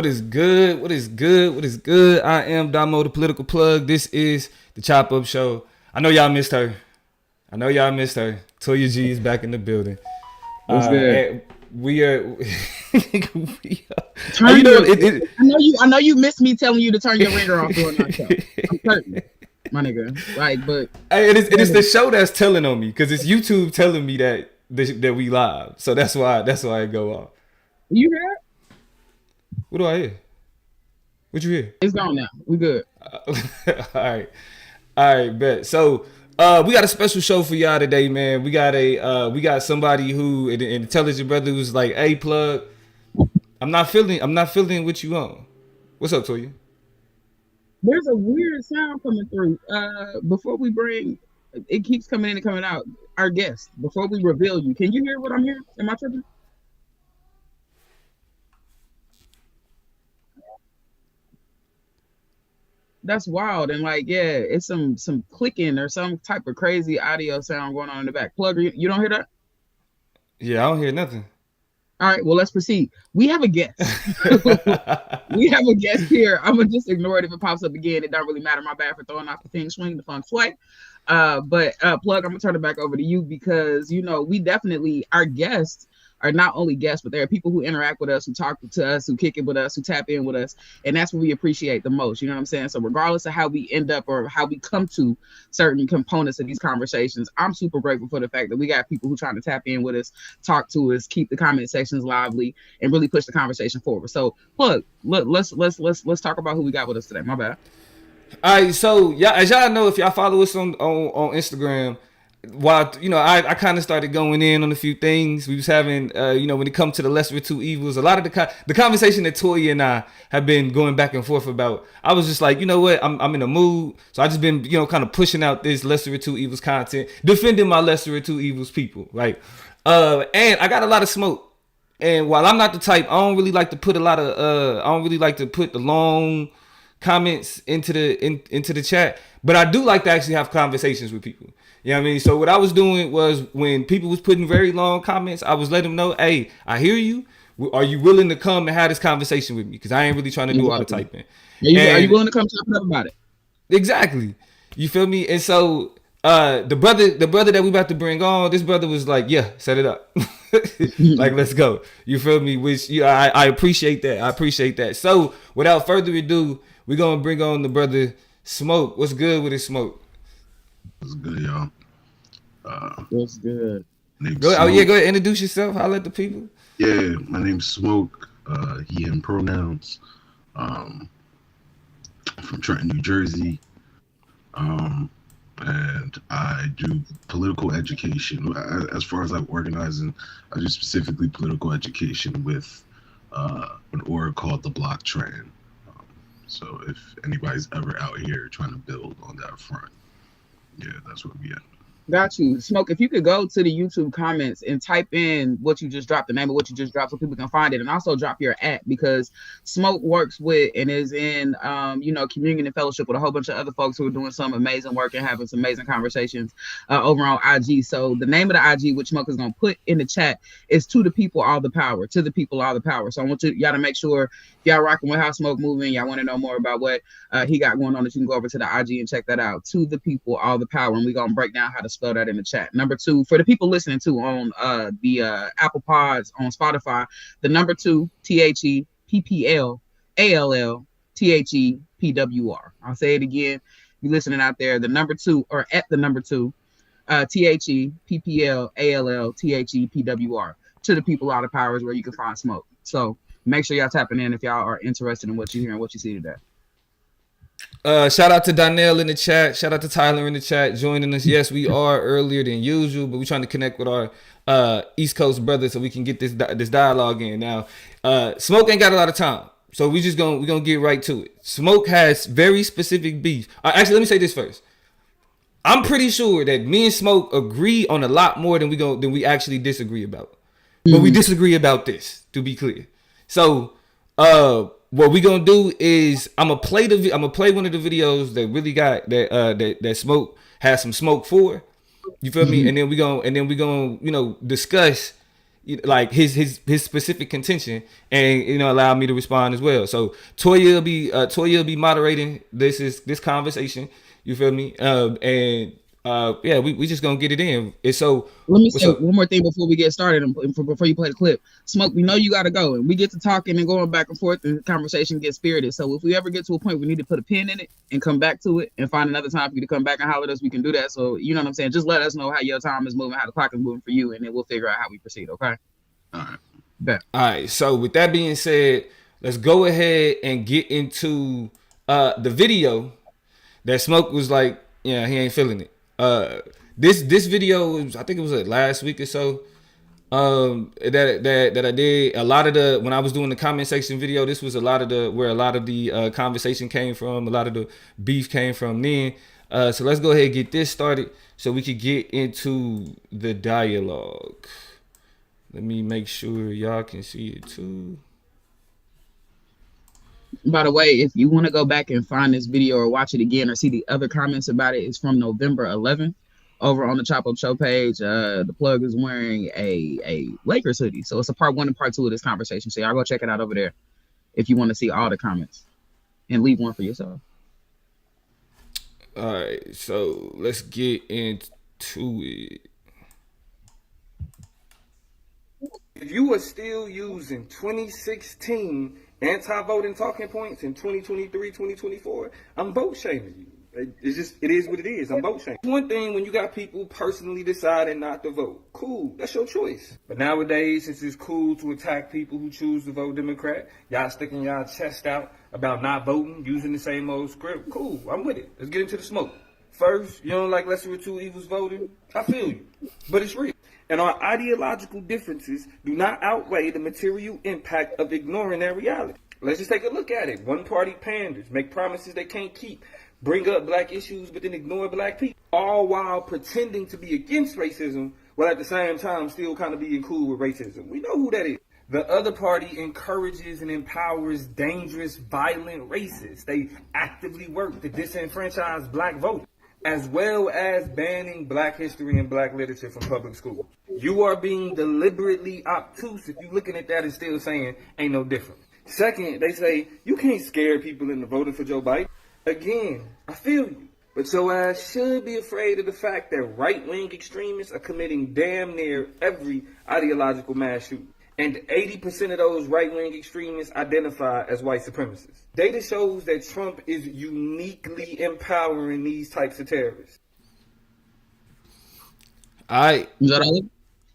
What is good? What is good? What is good? I am Damo, the political plug. This is the Chop Up Show. I know y'all missed her. Toya G is back in the building. What's good? And we are. Turn I know you missed me telling you to turn your ringer off during our show. I'm certain, my nigga. But it's the show that's telling on me because it's YouTube telling me that we live. So that's why it go off. You hear it? What do I hear? What you hear? It's gone now. We good. All right, bet. So we got a special show for y'all today, man. We got somebody who an intelligent brother who's like, hey, plug. I'm not feeling what you on. What's up, Toya? There's a weird sound coming through. Before we bring, it keeps coming in and coming out. Our guest, before we reveal you, can you hear what I'm hearing? Am I tripping? That's wild. And like, yeah, it's some clicking or some type of crazy audio sound going on in the back. Plug, you don't hear that? Yeah, I don't hear nothing. All right, well, let's proceed. We have a guest. We have a guest here. I'm gonna just ignore it if it pops up again. It don't really matter. My bad for throwing off the feng swing, the feng shui. But plug, I'm gonna turn it back over to you because we definitely, our guests are not only guests, but there are people who interact with us, who talk to us, who kick it with us, who tap in with us, and that's what we appreciate the most. You know what I'm saying? So regardless of how we end up or how we come to certain components of these conversations, I'm super grateful for the fact that we got people who trying to tap in with us, talk to us, keep the comment sections lively, and really push the conversation forward. So plug, let's talk about who we got with us today. My bad. All right, so yeah, as y'all know, if y'all follow us on Instagram, while I kind of started going in on a few things we was having, when it comes to the lesser of two evils, a lot of the conversation that Toya and I have been going back and forth about, I was just like, you know what, I'm in a mood, so I just been kind of pushing out this lesser of two evils content, defending my lesser of two evils people, right? And I got a lot of smoke, and while I'm not the type, I don't really like to put the long comments into the chat, but I do like to actually have conversations with people. You know what I mean? So what I was doing was when people was putting very long comments, I was letting them know, hey, I hear you. Are you willing to come and have this conversation with me? Because I ain't really trying to do all the typing. Are you willing to come talk up about it? Exactly. You feel me? And so the brother that we about to bring on, this brother was like, yeah, set it up. Like, let's go. You feel me? Which I appreciate that. I appreciate that. So without further ado, we're going to bring on the brother Smoke. What's good with his Smoke? What's good, y'all? What's good? Go ahead, introduce yourself. Holla at the people. Yeah, my name's Smoke. He and pronouns. From Trenton, New Jersey. And I do political education. As far as like organizing, I do specifically political education with an org called the Block Tran. So if anybody's ever out here trying to build on that front, yeah, that's where we at. Got you. Smoke, if you could go to the YouTube comments and type in what you just dropped, the name of what you just dropped, so people can find it, and also drop your @ because Smoke works with and is in communion and fellowship with a whole bunch of other folks who are doing some amazing work and having some amazing conversations over on IG. So the name of the IG, which Smoke is going to put in the chat, is To the People All the Power. To the People All the Power. So I want y'all to make sure if y'all rocking with how Smoke moving, y'all want to know more about what he got going on, that you can go over to the IG and check that out. To the People All the Power. And we're going to break down how to spell that in the chat. Number 2, for the people listening to on the Apple Pods, on Spotify, the number 2, THEPPLALL THEPWR. I'll say it again. You listening out there, the number 2 or at the number 2, THEPPLALL THEPWR. To the People Out of Power is where you can find Smoke. So make sure y'all tapping in if y'all are interested in what you hear and what you see today. Shout out to Donnell in the chat. Shout out to Tyler in the chat joining us. Yes, we are earlier than usual, but we're trying to connect with our East Coast brothers so we can get this dialogue in. Now, Smoke ain't got a lot of time, so we're gonna get right to it. Smoke has very specific beef. Actually, let me say this first. I'm pretty sure that me and Smoke agree on a lot more than we actually disagree about. But we disagree about this, to be clear. So, what we gonna do is I'm gonna play one of the videos that really got that Smoke has some smoke for. You feel me? And then we gonna discuss like his specific contention, and allow me to respond as well. So Toya will be moderating this conversation. You feel me? And yeah, we just gonna get it in. And so Let me what's say up? one more thing before we get started and before you play the clip. Smoke, we know you got to go, and we get to talking and going back and forth, and the conversation gets spirited. So if we ever get to a point we need to put a pin in it and come back to it and find another time for you to come back and holler at us, we can do that. So you know what I'm saying? Just let us know how your time is moving, how the clock is moving for you, and then we'll figure out how we proceed. Okay? All right. Bet. All right. So with that being said, let's go ahead and get into the video that Smoke was like, yeah, he ain't feeling it. This video was, I think it was like last week or so. That I did a lot of the when I was doing the comment section video. This was a lot of the where a lot of the conversation came from. A lot of the beef came from then. So let's go ahead and get this started so we could get into the dialogue. Let me make sure y'all can see it too. By the way, if you want to go back and find this video or watch it again or see the other comments about it, it's from November 11th over on the Chop Up Show page. The plug is wearing a Lakers hoodie. So it's a part 1 and part 2 of this conversation. So y'all go check it out over there if you want to see all the comments and leave one for yourself. All right, so let's get into it. If you are still using 2016 anti-voting talking points in 2023, 2024, I'm vote shaming you. It is what it is. I'm vote shaming. One thing when you got people personally deciding not to vote, cool, that's your choice. But nowadays, since it's cool to attack people who choose to vote Democrat, y'all sticking y'all chest out about not voting, using the same old script, cool, I'm with it. Let's get into the smoke. First, you don't like lesser of two evils voting? I feel you, but it's real. And our ideological differences do not outweigh the material impact of ignoring that reality. Let's just take a look at it. One party panders, make promises they can't keep, bring up black issues but then ignore black people, all while pretending to be against racism while at the same time still kind of being cool with racism. We know who that is. The other party encourages and empowers dangerous, violent racists. They actively work to disenfranchise black voters, as well as banning black history and black literature from public schools. You are being deliberately obtuse if you're looking at that and still saying ain't no different. Second, they say you can't scare people into voting for Joe Biden. Again, I feel you. But your ass should be afraid of the fact that right-wing extremists are committing damn near every ideological mass shooting. And 80% of those right-wing extremists identify as white supremacists. Data shows that Trump is uniquely empowering these types of terrorists. Is that all?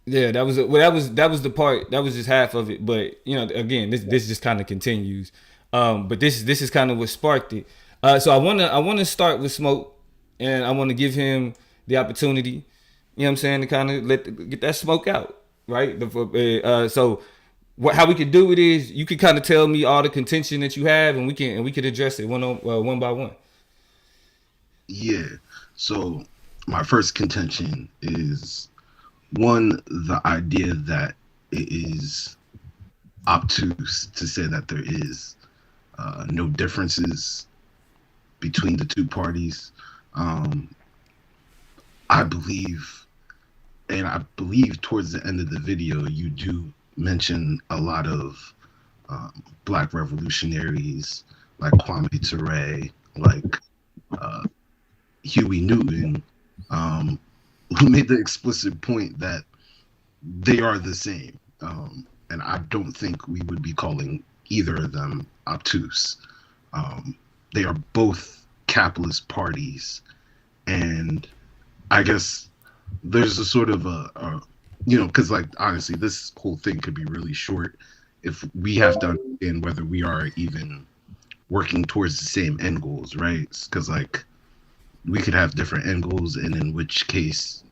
Yeah, that was the part. That was just half of it. But again, this just kind of continues. But this is kind of what sparked it. So I wanna start with Smoke, and I want to give him the opportunity. You know what I'm saying, to kind of get that smoke out. Right. So how we could do it is you could kind of tell me all the contention that you have, and we could address it one by one. Yeah. So my first contention is the idea that it is obtuse to say that there is no differences between the two parties. I believe towards the end of the video, you do mention a lot of black revolutionaries like Kwame Ture, like Huey Newton, who made the explicit point that they are the same. And I don't think we would be calling either of them obtuse. They are both capitalist parties. And I guess there's a sort of because like honestly, this whole thing could be really short if we have to understand whether we are even working towards the same end goals, right? Because like we could have different end goals, and in which case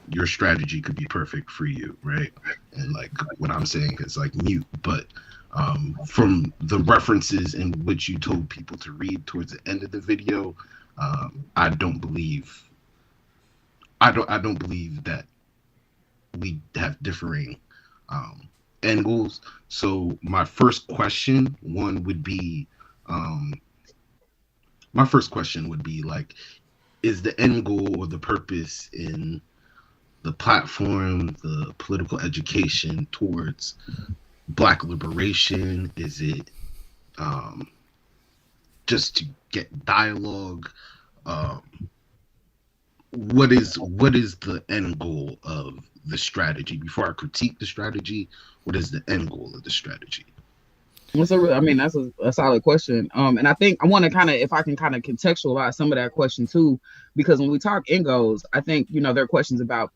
your strategy could be perfect for you, right? And like what I'm saying is like mute, but from the references in which you told people to read towards the end of the video, I don't believe that we have differing end goals. So my first question would be like, is the end goal or the purpose in the platform, the political education towards Black liberation? Is it just to get dialogue? Um, what is the end goal of the strategy? Before I critique the strategy, what is the end goal of the strategy? I mean, that's a solid question. And I think I want to kind of, if I can kind of contextualize some of that question too, because when we talk end goals, I think, there are questions about,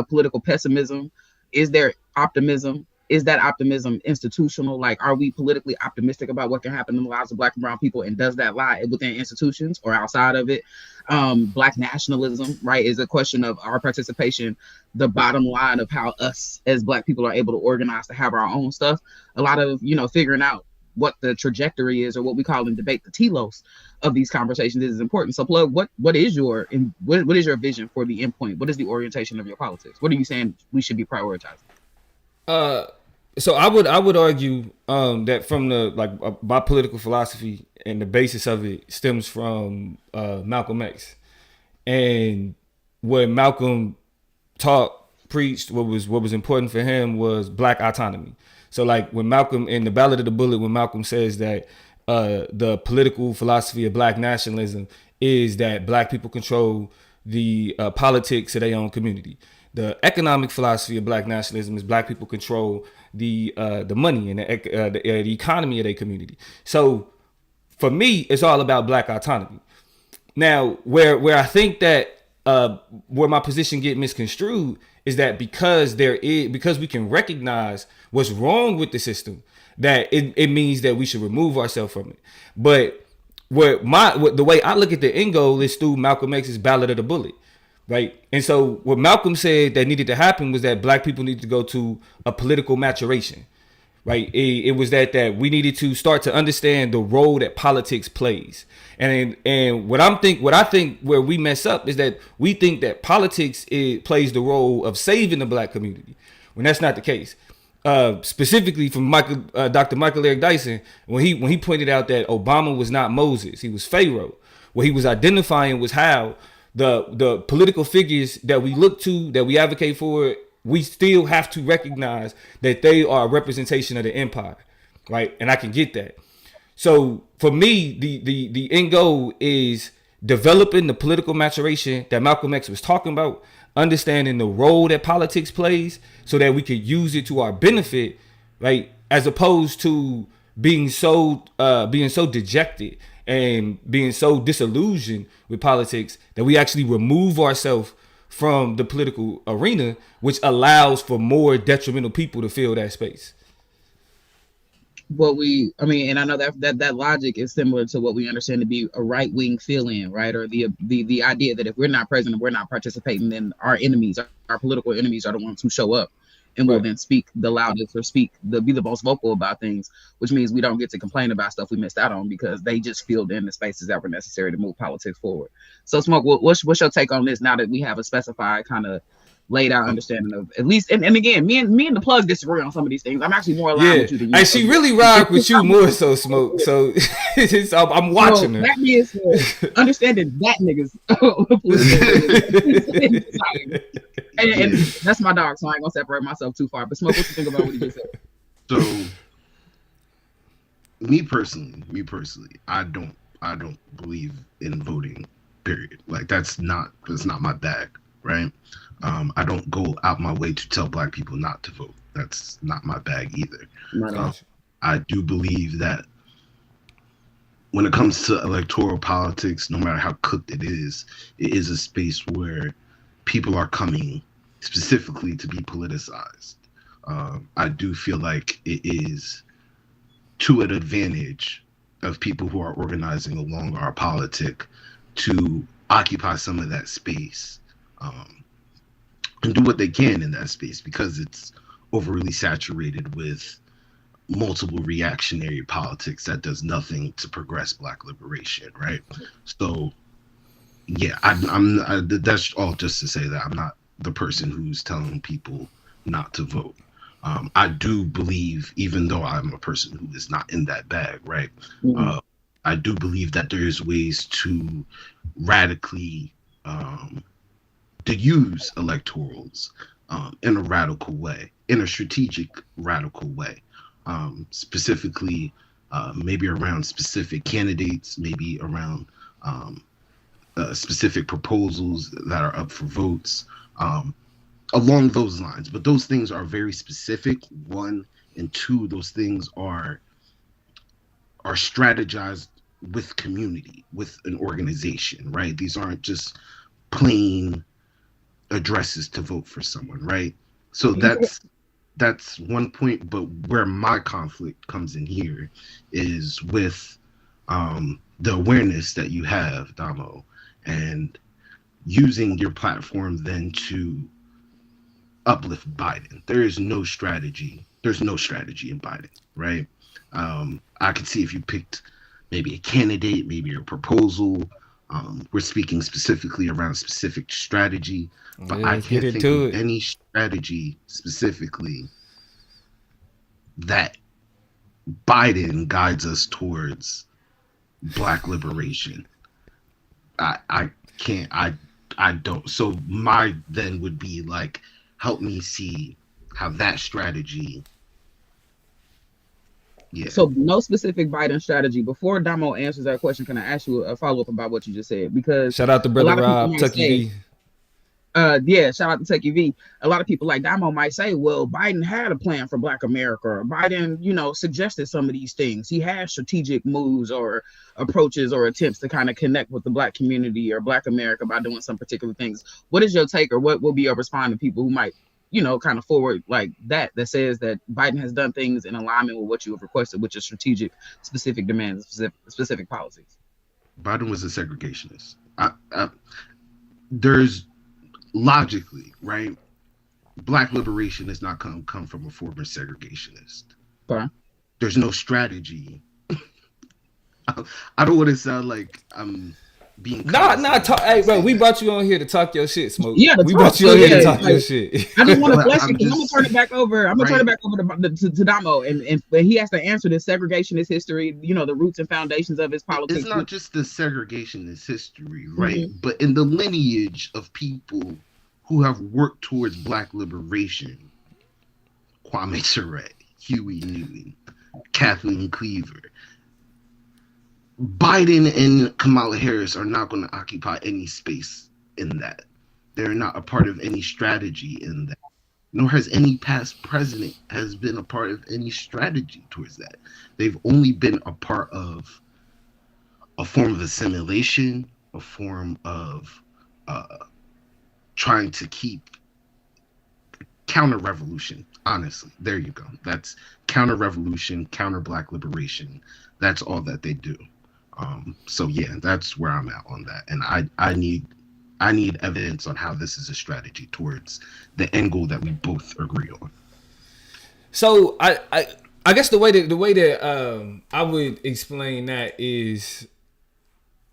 political pessimism. Is there optimism? Is that optimism institutional? Like, are we politically optimistic about what can happen in the lives of Black and brown people? And does that lie within institutions or outside of it? Black nationalism, right, is a question of our participation, the bottom line of how us as Black people are able to organize to have our own stuff. A lot of, figuring out what the trajectory is, or what we call in debate the telos of these conversations, is important. So, Plug, what is your vision for the endpoint? What is the orientation of your politics? What are you saying we should be prioritizing? So I would argue that from my political philosophy and the basis of it stems from Malcolm X, and what Malcolm preached, what was important for him was Black autonomy. So like when Malcolm, in the Ballad of the Bullet, when Malcolm says that the political philosophy of Black nationalism is that Black people control the politics of their own community. The economic philosophy of Black nationalism is Black people control the money and the economy of their community. So for me, it's all about Black autonomy. Now, where I think that where my position get misconstrued is that because we can recognize what's wrong with the system, that it means that we should remove ourselves from it. But the way I look at the end goal is through Malcolm X's Ballad of the Bullet. Right. And so what Malcolm said that needed to happen was that Black people needed to go to a political maturation. Right. It was that we needed to start to understand the role that politics plays. And what I think where we mess up is that we think that politics plays the role of saving the Black community, when that's not the case. Specifically from Dr. Michael Eric Dyson, when he pointed out that Obama was not Moses, he was Pharaoh. What he was identifying was how the political figures that we look to, that we advocate for, we still have to recognize that they are a representation of the empire, right? And I can get that. So for me, the end goal is developing the political maturation that Malcolm X was talking about, understanding the role that politics plays so that we can use it to our benefit, right? As opposed to being so dejected and being so disillusioned with politics that we actually remove ourselves from the political arena, which allows for more detrimental people to fill that space. And I know that logic is similar to what we understand to be a right-wing fill-in, right? Or the idea that if we're not present and we're not participating, then our political enemies are the ones who show up and will then speak the loudest or be the most vocal about things, which means we don't get to complain about stuff we missed out on because they just filled in the spaces that were necessary to move politics forward. So, Smoke, what's your take on this now that we have a specified kind of laid out understanding of, at least, and again, me and the Plug disagree on some of these things. I'm actually more aligned with you than you. And she really rock with you more so, Smoke. So I'm watching her. That means understanding that niggas. and that's my dog, so I ain't gonna separate myself too far. But Smoke, what you think about what he just said? So, me personally, I don't believe in voting. Period. Like that's not my bag, right? I don't go out my way to tell Black people not to vote. That's not my bag either. I do believe that when it comes to electoral politics, no matter how cooked it is a space where people are coming specifically to be politicized. I do feel like it is to an advantage of people who are organizing along our politic to occupy some of that space. And do what they can in that space because it's overly saturated with multiple reactionary politics that does nothing to progress Black liberation, right? So, yeah, that's all just to say that I'm not the person who's telling people not to vote. I do believe, even though I'm a person who is not in that bag, right? Mm-hmm. I do believe that there's ways to radically to use electorals in a radical way, in a strategic radical way, specifically maybe around specific candidates, maybe around specific proposals that are up for votes, along those lines. But those things are very specific. One, and two, those things are strategized with community, with an organization, right? These aren't just plain addresses to vote for someone, right? So that's one point. But where my conflict comes in here is with the awareness that you have, Damo, and using your platform then to uplift Biden. There is no strategy. There's no strategy in Biden, right? I could see if you picked maybe a candidate, maybe a proposal. We're speaking specifically around a specific strategy, but I can't think of any strategy specifically that Biden guides us towards Black liberation. I can't. I don't. So my then would be like, help me see how that strategy. Yeah. So no specific Biden strategy. Before Damo answers that question, can I ask you a follow-up about what you just said? Because shout out to brother Rob, Tucky V. Yeah, shout out to Tucky V. A lot of people like Damo might say, well, Biden had a plan for Black America. Or Biden, suggested some of these things. He had strategic moves or approaches or attempts to kind of connect with the Black community or Black America by doing some particular things. What is your take, or what will be your response to people who might kind of forward like that says that Biden has done things in alignment with what you have requested, which is strategic, specific demands, specific policies? Biden was a segregationist. There's logically, right? Black liberation has not come from a former segregationist. Okay. There's no strategy. I don't want to sound like I'm being hey bro, we brought you on here to talk your shit, Smoke. Yeah, we brought you on here to talk your shit. I just want to flesh it, because I'm gonna turn it back over. I'm gonna turn it back over to Damo, and he has to answer the segregationist history, the roots and foundations of his politics. It's not just the segregationist history, right? Mm-hmm. But in the lineage of people who have worked towards Black liberation, Kwame Ture, Huey Newton, Kathleen Cleaver, Biden and Kamala Harris are not going to occupy any space in that. They're not a part of any strategy in that. Nor has any past president has been a part of any strategy towards that. They've only been a part of a form of assimilation, a form of trying to keep counter-revolution. Honestly, there you go. That's counter-revolution, counter-Black liberation. That's all that they do. So yeah, that's where I'm at on that, and I need evidence on how this is a strategy towards the end goal that we both agree on. So I guess the way that I would explain that is,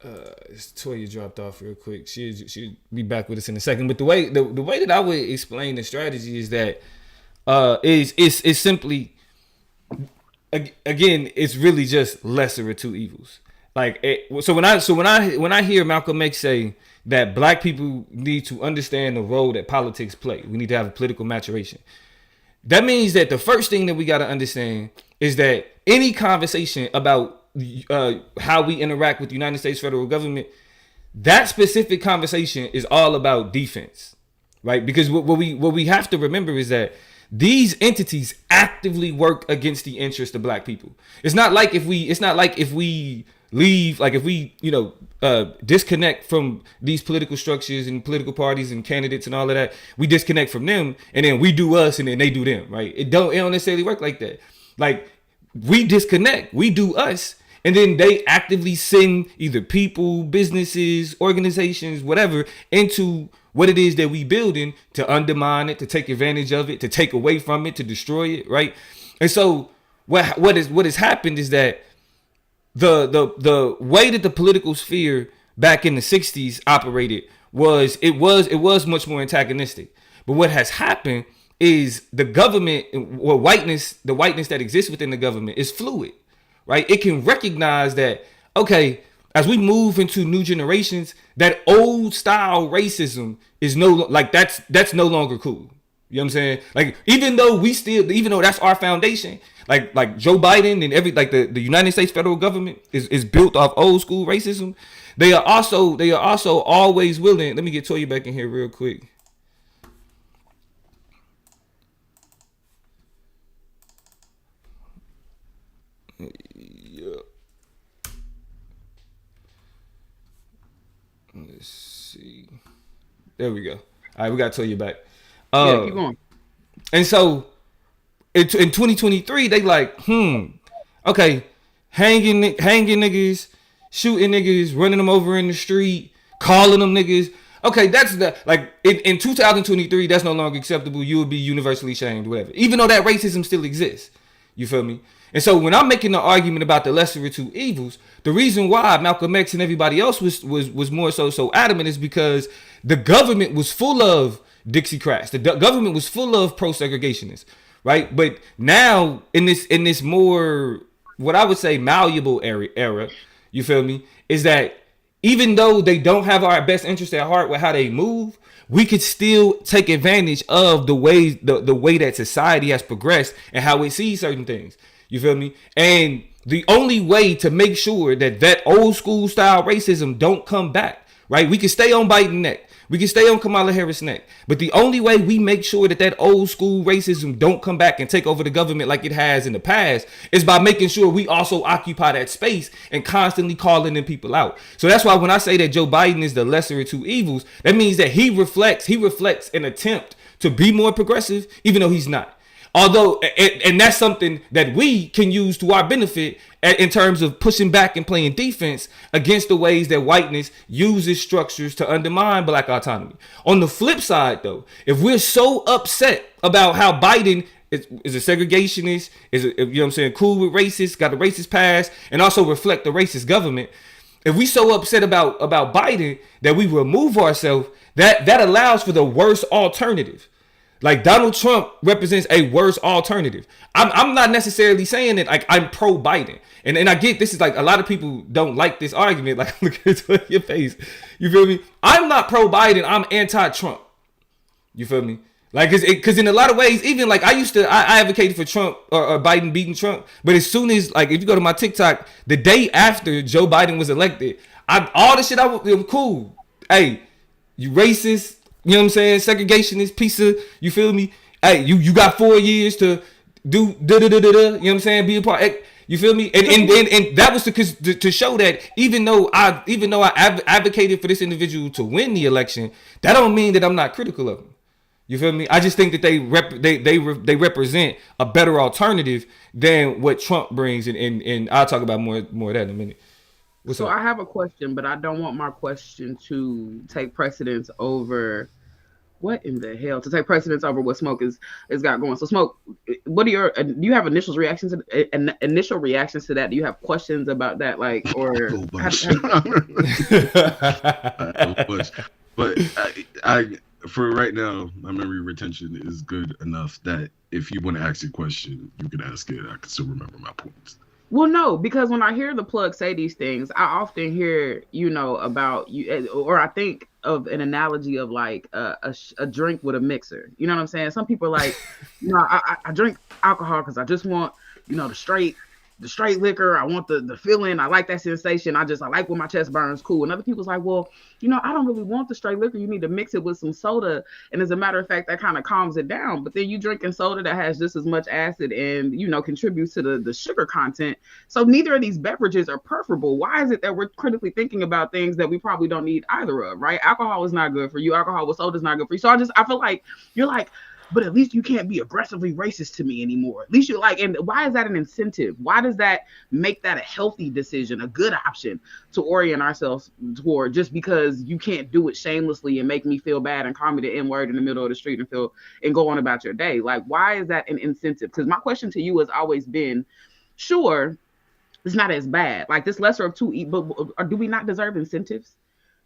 Toya dropped off real quick. She'll be back with us in a second. But the way that I would explain the strategy is that is simply, again, it's really just lesser of two evils. So when I hear Malcolm X say that Black people need to understand the role that politics play, we need to have a political maturation. That means that the first thing that we got to understand is that any conversation about how we interact with the United States federal government, that specific conversation is all about defense, right? Because what we have to remember is that these entities actively work against the interests of Black people. It's not like if we leave, like if we, disconnect from these political structures and political parties and candidates and all of that, we disconnect from them and then we do us and then they do them, right? It don't necessarily work like that. Like, we disconnect, we do us, and then they actively send either people, businesses, organizations, whatever, into what it is that we building to undermine it, to take advantage of it, to take away from it, to destroy it, right? And so what has happened is that the way that the political sphere back in the 60s operated was much more antagonistic. But what has happened is the government, or the whiteness that exists within the government is fluid, right? It can recognize that, okay, as we move into new generations, that old style racism is that's no longer cool. You know what I'm saying? Like even though that's our foundation, like Joe Biden and the United States federal government is built off old school racism. They are also always willing. Let me get Toya back in here real quick. Yeah. Let's see. There we go. All right, we got Toya back. Yeah, keep going. And so in 2023, they like, okay, hanging niggas, shooting niggas, running them over in the street, calling them niggas. Okay, that's in 2023, that's no longer acceptable. You would be universally shamed, whatever. Even though that racism still exists. You feel me? And so when I'm making the argument about the lesser of two evils, the reason why Malcolm X and everybody else was more so adamant is because the government was full of Dixiecrats. The government was full of pro-segregationists, right? But now in this more, what I would say, malleable era, you feel me, is that even though they don't have our best interest at heart with how they move, we could still take advantage of the way that society has progressed and how it sees certain things. You feel me? And the only way to make sure that old school style racism don't come back, right? We can stay on Biden neck. We can stay on Kamala Harris neck. But the only way we make sure that old school racism don't come back and take over the government like it has in the past is by making sure we also occupy that space and constantly calling them people out. So that's why when I say that Joe Biden is the lesser of two evils, that means that he reflects an attempt to be more progressive, even though he's not. Although, and that's something that we can use to our benefit in terms of pushing back and playing defense against the ways that whiteness uses structures to undermine black autonomy. On the flip side, though, if we're so upset about how Biden is a segregationist, you know what I'm saying, cool with racists, got the racist past, and also reflect the racist government, if we so upset about Biden that we remove ourselves, that allows for the worst alternative. Like Donald Trump represents a worse alternative. I'm not necessarily saying that like I'm pro Biden. And I get this is like a lot of people don't like this argument. Like look at your face. You feel me? I'm not pro Biden. I'm anti-Trump. You feel me? Like because in a lot of ways, even like I advocated for Trump or Biden beating Trump. But as soon as like if you go to my TikTok, the day after Joe Biden was elected, all the shit it was cool. Hey, you racist. You know what I'm saying? Segregationist piece of, you feel me? Hey, you got 4 years to do da-da-da-da-da. You know what I'm saying? Be a part. You feel me? And that was to show that even though I advocated for this individual to win the election, that don't mean that I'm not critical of him. You feel me? I just think that they represent a better alternative than what Trump brings, and I'll talk about more of that in a minute. So I have a question, but I don't want my question to take precedence over what in the hell? To take precedence over what Smoke is got going. So Smoke, what are do you have initial reactions to that? Do you have questions about that? Like or but I for right now, my memory retention is good enough that if you want to ask a question, you can ask it. I can still remember my points. Well, no, because when I hear the plug say these things, I often hear, about you, or I think of an analogy of like a drink with a mixer. You know what I'm saying? Some people are like, I drink alcohol because I just want, the straight liquor. I want the feeling. I like that sensation. I like when my chest burns. Cool. And other people's like, well, I don't really want the straight liquor. You need to mix it with some soda. And as a matter of fact, that kind of calms it down. But then you drinking soda that has just as much acid and, contributes to the sugar content. So neither of these beverages are preferable. Why is it that we're critically thinking about things that we probably don't need either of, right? Alcohol is not good for you. Alcohol with soda is not good for you. So I feel like you're like, but at least you can't be aggressively racist to me anymore. At least you're and why is that an incentive? Why does that make that a healthy decision, a good option to orient ourselves toward, just because you can't do it shamelessly and make me feel bad and call me the N-word in the middle of the street and go on about your day? Like, why is that an incentive? Because my question to you has always been, sure, it's not as bad. Like this lesser of two, but do we not deserve incentives?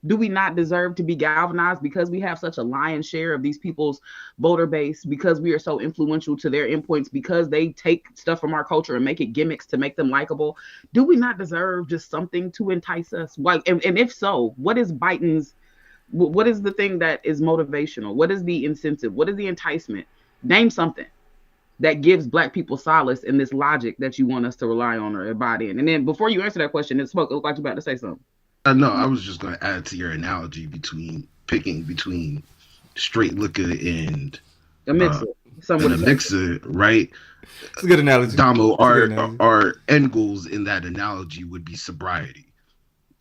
Do we not deserve to be galvanized because we have such a lion's share of these people's voter base, because we are so influential to their endpoints, because they take stuff from our culture and make it gimmicks to make them likable? Do we not deserve just something to entice us? Like, and if so, what is Biden's? What is the thing that is motivational? What is the incentive? What is the enticement? Name something that gives Black people solace in this logic that you want us to rely on or abide in. And then before you answer that question, it spoke. It looked like you about to say something. No, I was just going to add to your analogy between picking between straight liquor and A mixer. a mixer, right? It's a good analogy. Damo, our end goals in that analogy would be sobriety.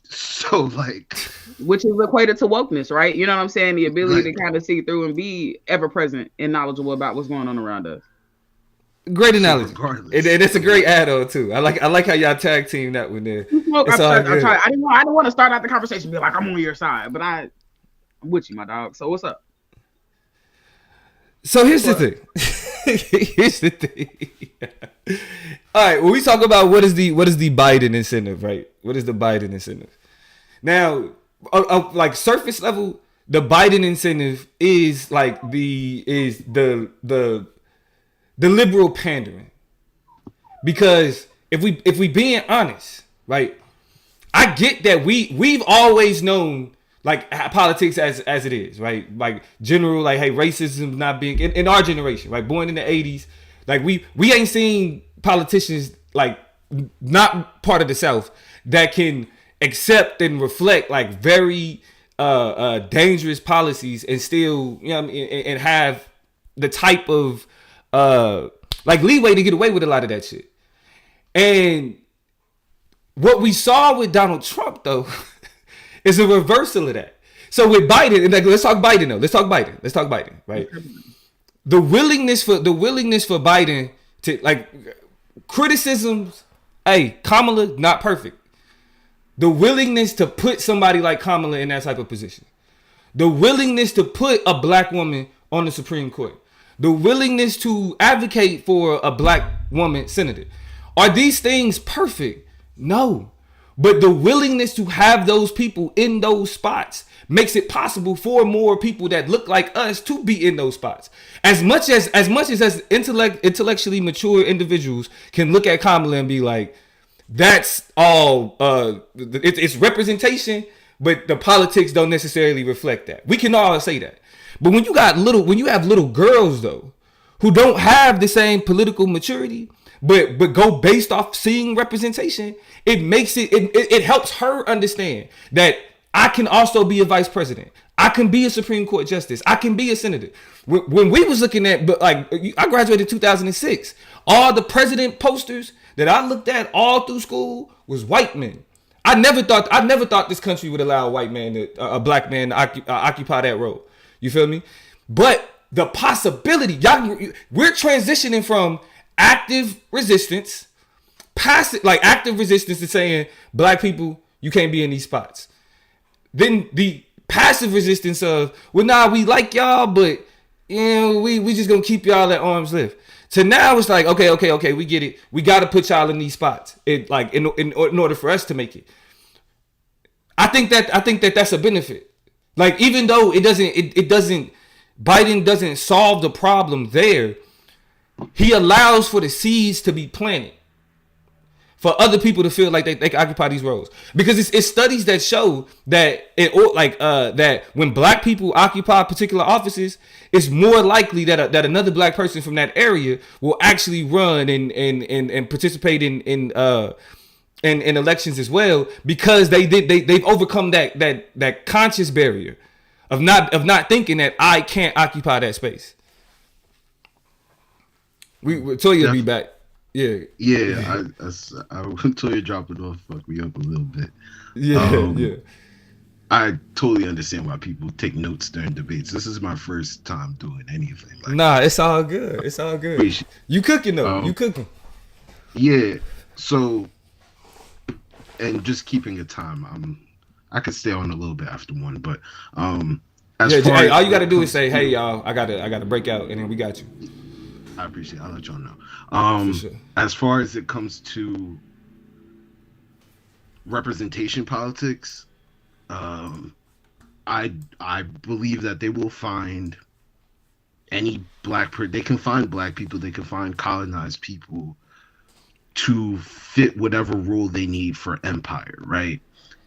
So, like, which is equated to wokeness, right? You know what I'm saying? The ability to kind of see through and be ever present and knowledgeable about what's going on around us. Great analogy, and it's a great add-on too. I like how y'all tag team that one there. I didn't want to start out the conversation be like I'm on your side, but I'm with you, my dog. So what's up? So here's the thing. Here's the thing. All right, when we talk about what is the Biden incentive, right? What is the Biden incentive? Now, like surface level, the Biden incentive is like the liberal pandering, because if we being honest, right, I get that we've always known like politics as it is, right, like general, like, hey, racism not being in our generation, right, born in the 80s, like we ain't seen politicians like not part of the South that can accept and reflect like very dangerous policies and still, you know what I mean, and have the type of like leeway to get away with a lot of that shit. And what we saw with Donald Trump though is a reversal of that. So with Biden, and like, let's talk Biden though. Let's talk Biden, right? The willingness for Biden to like criticisms. Hey, Kamala not perfect. The willingness to put somebody like Kamala in that type of position. The willingness to put a Black woman on the Supreme Court. The willingness to advocate for a Black woman senator. Are these things perfect? No. But the willingness to have those people in those spots makes it possible for more people that look like us to be in those spots. As much as intellectually mature individuals can look at Kamala and be like, that's all it's representation, but the politics don't necessarily reflect that. We can all say that. But when you have little girls though, who don't have the same political maturity, but go based off seeing representation, it makes it helps her understand that I can also be a vice president. I can be a Supreme Court justice. I can be a senator. When we was looking at, but like I graduated in 2006, all the president posters that I looked at all through school was white men. I never thought this country would allow a Black man to occupy that role. You feel me? But the possibility, we're transitioning from active resistance, active resistance to saying Black people, you can't be in these spots. Then the passive resistance of, well, nah, we like y'all, but you know, we just gonna keep y'all at arm's length. So now it's like, okay, we get it. We got to put y'all in these spots. In order for us to make it. I think that that's a benefit. Like, even though Biden doesn't solve the problem there, he allows for the seeds to be planted for other people to feel like they can occupy these roles. Because it's studies that show that that when Black people occupy particular offices, it's more likely that another Black person from that area will actually run and participate in elections as well, because they've overcome that conscious barrier of not thinking that I can't occupy that space. Toya will be back. Yeah. I Toya dropping off fucked me up a little bit. Yeah. I totally understand why people take notes during debates. This is my first time doing anything like that. It's all good. It's all good. You cooking though. You cooking. Yeah. So, and just keeping a time, I could stay on a little bit after one, but all you gotta do is say, hey y'all, I gotta break out, and then we got you. I appreciate it. I'll let y'all know. Sure. As far as it comes to representation politics, I believe that they will find they can find black people, they can find colonized people to fit whatever role they need for empire, right?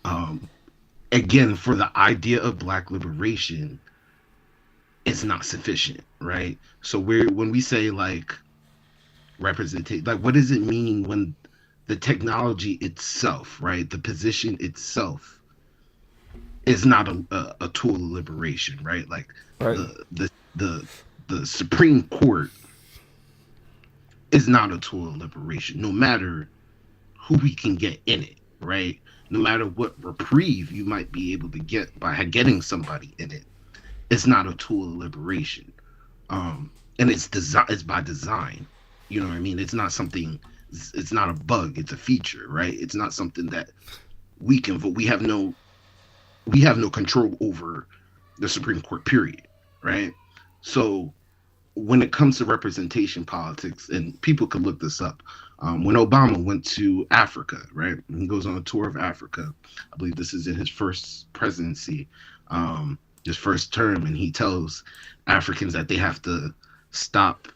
Um, Again, for the idea of black liberation, it's not sufficient, right? So when we say like representation, like what does it mean when the technology itself, right, the position itself is not a tool of liberation, right? Like Right. the Supreme Court is not a tool of liberation, no matter who we can get in it, right? No matter what reprieve you might be able to get by getting somebody in it, it's not a tool of liberation. And it's by design. You know what I mean? It's not something. It's not a bug. It's a feature, right? It's not something that we can vote. We have no control over the Supreme Court. Period. Right. So when it comes to representation politics, and people could look this up, when Obama went to Africa, right, he goes on a tour of Africa. I believe this is in his first presidency, his first term, and he tells Africans that they have to stop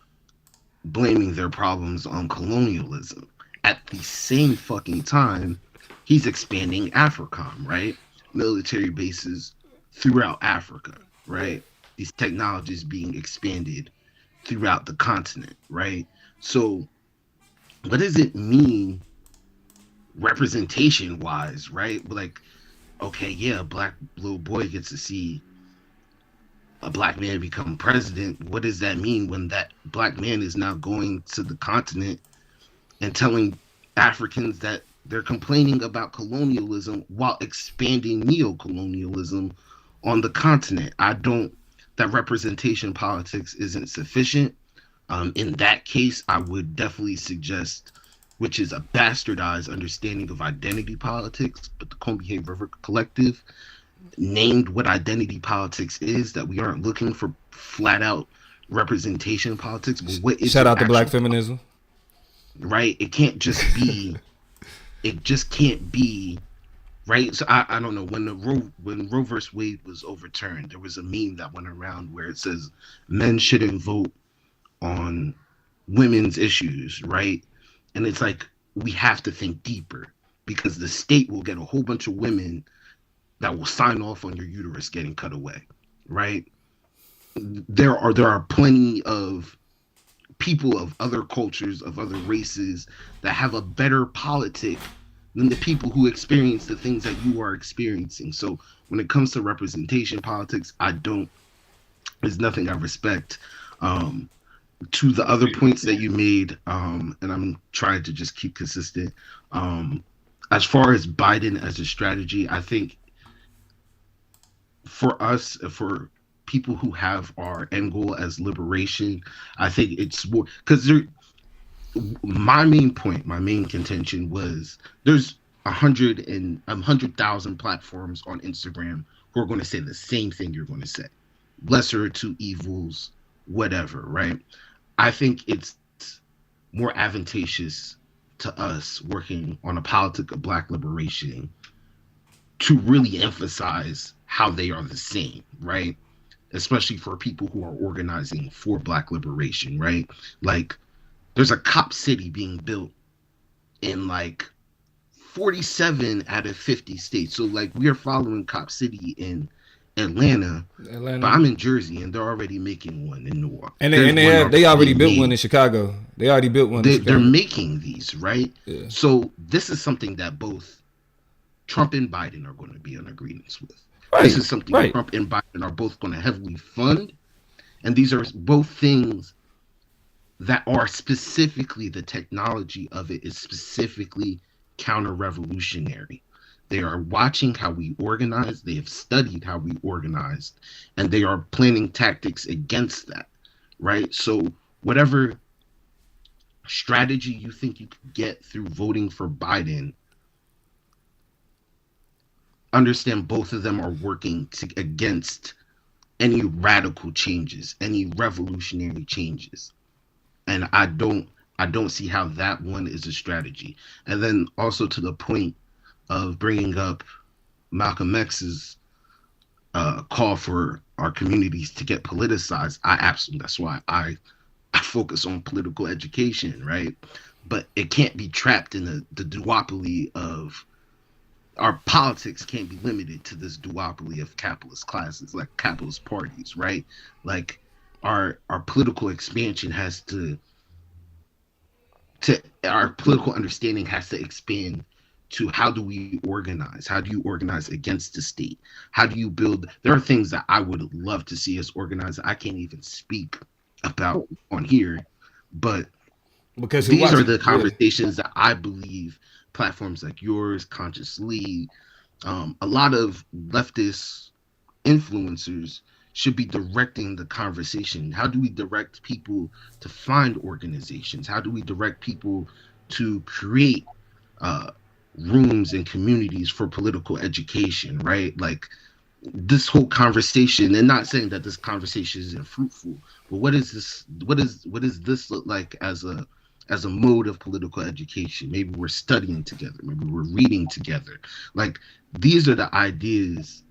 blaming their problems on colonialism. At the same fucking time, he's expanding AFRICOM, right? Military bases throughout Africa, right? These technologies being expanded throughout the continent, right? So what does it mean representation wise, right? Like, okay, yeah, a black little boy gets to see a black man become president. What does that mean when that black man is now going to the continent and telling Africans that they're complaining about colonialism while expanding neo-colonialism on the continent? That representation politics isn't sufficient. In that case, I would definitely suggest, which is a bastardized understanding of identity politics, but the Combahee River Collective named what identity politics is, that we aren't looking for flat out representation politics, but what is Shout out to black feminism. Right? It just can't be right. So I don't know, when Roe versus Wade was overturned, there was a meme that went around where it says men shouldn't vote on women's issues, right? And it's like, we have to think deeper, because the state will get a whole bunch of women that will sign off on your uterus getting cut away, right? There are plenty of people of other cultures, of other races, that have a better politic than the people who experience the things that you are experiencing. So when it comes to representation politics, there's nothing I respect. To the other points that you made, and I'm trying to just keep consistent. As far as Biden as a strategy, I think for people who have our end goal as liberation, I think it's more because my main contention was there's 100,000 platforms on Instagram who are going to say the same thing you're going to say. Lesser of two evils, whatever, right? I think it's more advantageous to us working on a politic of black liberation to really emphasize how they are the same, right? Especially for people who are organizing for black liberation, right? Like, there's a cop city being built in like 47 out of 50 states. So like, we are following cop city in Atlanta, but I'm in Jersey, and they're already making one in New Orleans. And they already built one in Chicago. They already built one. They're making these, right? Yeah. So this is something that both Trump and Biden are going to be in agreement with. Right. This is something Trump and Biden are both going to heavily fund, and these are both things that are specifically, the technology of it is specifically counter-revolutionary. They are watching how we organize. They have studied how we organized, and they are planning tactics against that, right? So whatever strategy you think you could get through voting for Biden, understand both of them are working against any radical changes, any revolutionary changes. And I don't see how that one is a strategy. And then also to the point of bringing up Malcolm X's call for our communities to get politicized, that's why I focus on political education, right? But it can't be trapped in the duopoly of our politics. Can't be limited to this duopoly of capitalist classes, like capitalist parties, right? Like our political expansion has to our political understanding has to expand to how do we organize? How do you organize against the state? How do you build? There are things that I would love to see us organize. I can't even speak about on here, but because these are the conversations that I believe platforms like yours, Consciously, a lot of leftist influencers should be directing the conversation. How do we direct people to find organizations? How do we direct people to create rooms and communities for political education, right? Like this whole conversation, and not saying that this conversation isn't fruitful, but what does this look like as a mode of political education? Maybe we're studying together, maybe we're reading together. Like these are the ideas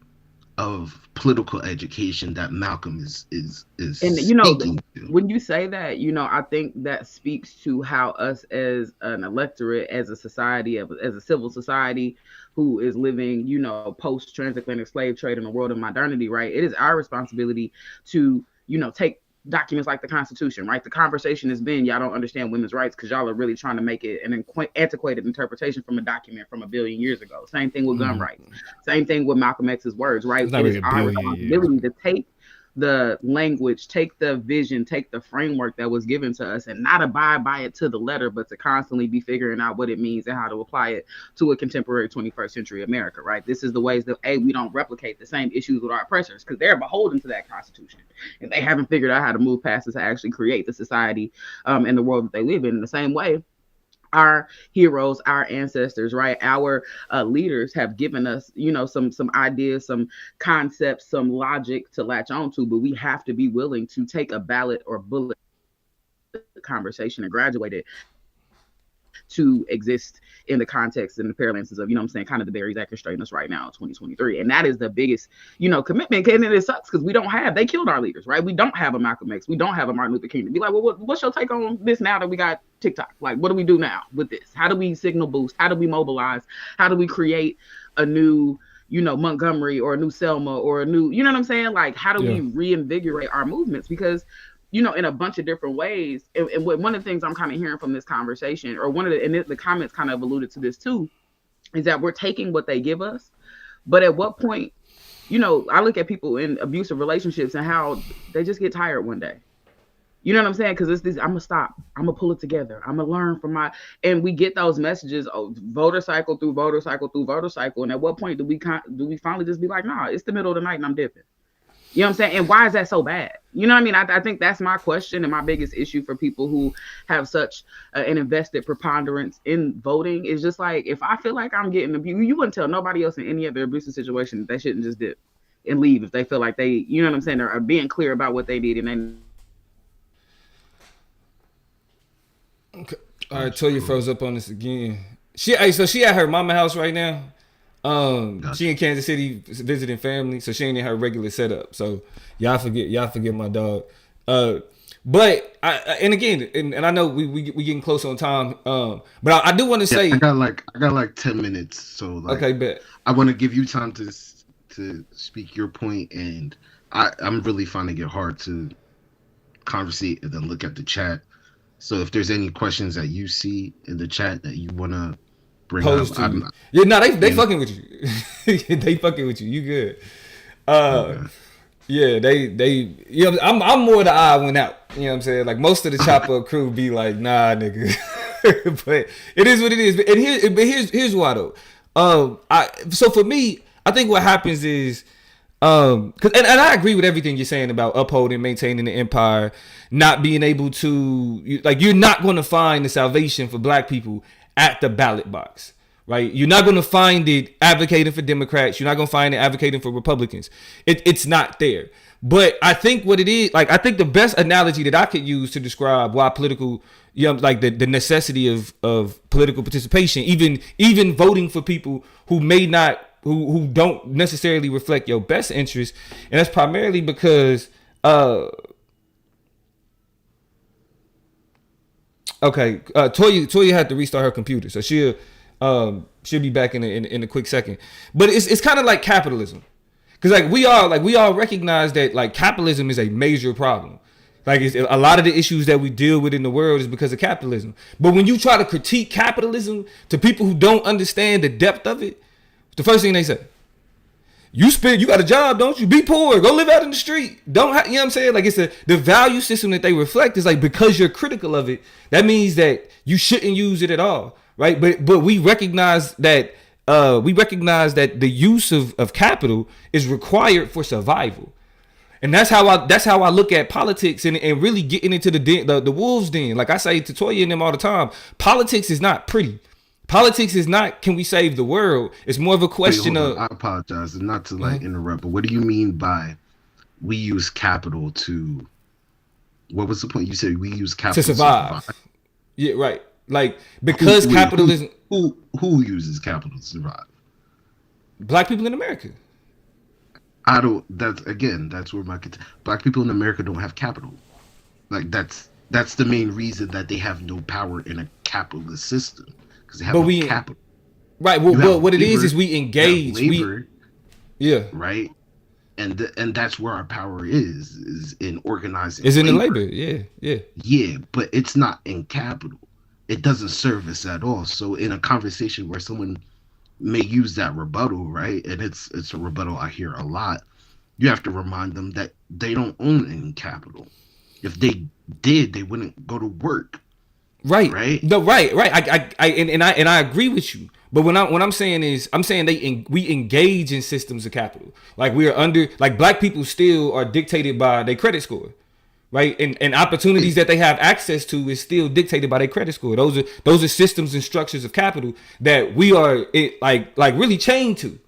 of political education that Malcolm is and when you say that, I think that speaks to how us as an electorate, as a society, as a civil society who is living, post transatlantic slave trade in a world of modernity, right? It is our responsibility to, take documents like the Constitution, right? The conversation has been, y'all don't understand women's rights because y'all are really trying to make it an antiquated interpretation from a document from 1 billion years ago. Same thing with gun rights. Same thing with Malcolm X's words, right? It is our responsibility to take the language, take the vision, take the framework that was given to us and not abide by it to the letter, but to constantly be figuring out what it means and how to apply it to a contemporary 21st century America, right? This is the ways that, we don't replicate the same issues with our oppressors because they're beholden to that Constitution. And they haven't figured out how to move past it to actually create the society and the world that they live in the same way. Our heroes, our ancestors, right? Our leaders have given us, some ideas, some concepts, some logic to latch on to, but we have to be willing to take a ballot or bullet conversation and graduate it to exist in the context and the paralances of, kind of the berries that constrain us right now in 2023. And that is the biggest, commitment. And it sucks because they killed our leaders, right? We don't have a Malcolm X. We don't have a Martin Luther King to be like, well, what's your take on this now that we got TikTok? Like, what do we do now with this? How do we signal boost? How do we mobilize? How do we create a new, Montgomery or a new Selma or a new, you know what I'm saying? Like, how do we reinvigorate our movements? Because in a bunch of different ways. And one of the things I'm kind of hearing from this conversation, or the comments kind of alluded to this too, is that we're taking what they give us. But at what point, I look at people in abusive relationships and how they just get tired one day. You know what I'm saying? Because it's this, I'm going to stop. I'm going to pull it together. I'm going to learn from and we get those messages, voter cycle through voter cycle through voter cycle. And at what point do we finally just be like, nah, it's the middle of the night and I'm dipping? You know what I'm saying? And why is that so bad? You know what I mean? I think that's my question and my biggest issue for people who have such an invested preponderance in voting is just like, if I feel like I'm getting abused, you wouldn't tell nobody else in any other abusive situation that they shouldn't just dip and leave if they feel like they, you know what I'm saying, are being clear about what they did. And they... Okay. All right, Toya froze up on this again. She at her mama house right now. She in Kansas City visiting family, so she ain't in her regular setup. So y'all forget my dog. But I know we getting close on time. But I do want to say I got like 10 minutes. So okay, bet. I want to give you time to speak your point, and I'm really finding it hard to conversate and then look at the chat. So if there's any questions that you see in the chat that you wanna bring up, they fucking with you. They fucking with you. You good? Okay. Yeah, they. I'm more the odd one out. You know what I'm saying? Like most of the chop up crew be like, nah, nigga. But it is what it is. And here's why though. So for me, I think what happens is, and I agree with everything you're saying about upholding, maintaining the empire, not being able to, you're not going to find the salvation for black people at the ballot box, right? You're not going to find it advocating for Democrats. You're not going to find it advocating for Republicans. It's not there. But I think what it is, I think the best analogy that I could use to describe why political, the necessity of political participation, even voting for people who may not who don't necessarily reflect your best interest, and that's primarily because Toya had to restart her computer, so she'll be back in a quick second. But it's kind of like capitalism, because like we all recognize that like capitalism is a major problem. Like a lot of the issues that we deal with in the world is because of capitalism. But when you try to critique capitalism to people who don't understand the depth of it, the first thing they say, you got a job, don't you? Be poor, go live out in the street. You know what I'm saying? Like the value system that they reflect is like, because you're critical of it, that means that you shouldn't use it at all, right? But we recognize that the use of capital is required for survival. And that's how I look at politics and really getting into the wolves den. Like I say to Toya and them all the time, politics is not pretty. Politics is not, can we save the world? It's more of a question of. I apologize, and not to interrupt, but what do you mean by we use capital to? What was the point? You said we use capital to survive. Yeah, right. Like because capitalism. Who uses capital to survive? Black people in America. That's where black people in America don't have capital. Like that's the main reason that they have no power in a capitalist system, because they have no capital. Right. Well, what it is we engage. Labor, right. And that's where our power is in organizing. Is in the labor. Yeah. But it's not in capital. It doesn't serve us at all. So in a conversation where someone may use that rebuttal, right? And it's a rebuttal I hear a lot. You have to remind them that they don't own any capital. If they did, they wouldn't go to work. Right. Right. No. Right. I agree with you. But what I'm saying is, we engage in systems of capital. Like we are under, like black people still are dictated by their credit score. Right, and opportunities that they have access to is still dictated by their credit score. Those are systems and structures of capital that we are like really chained to.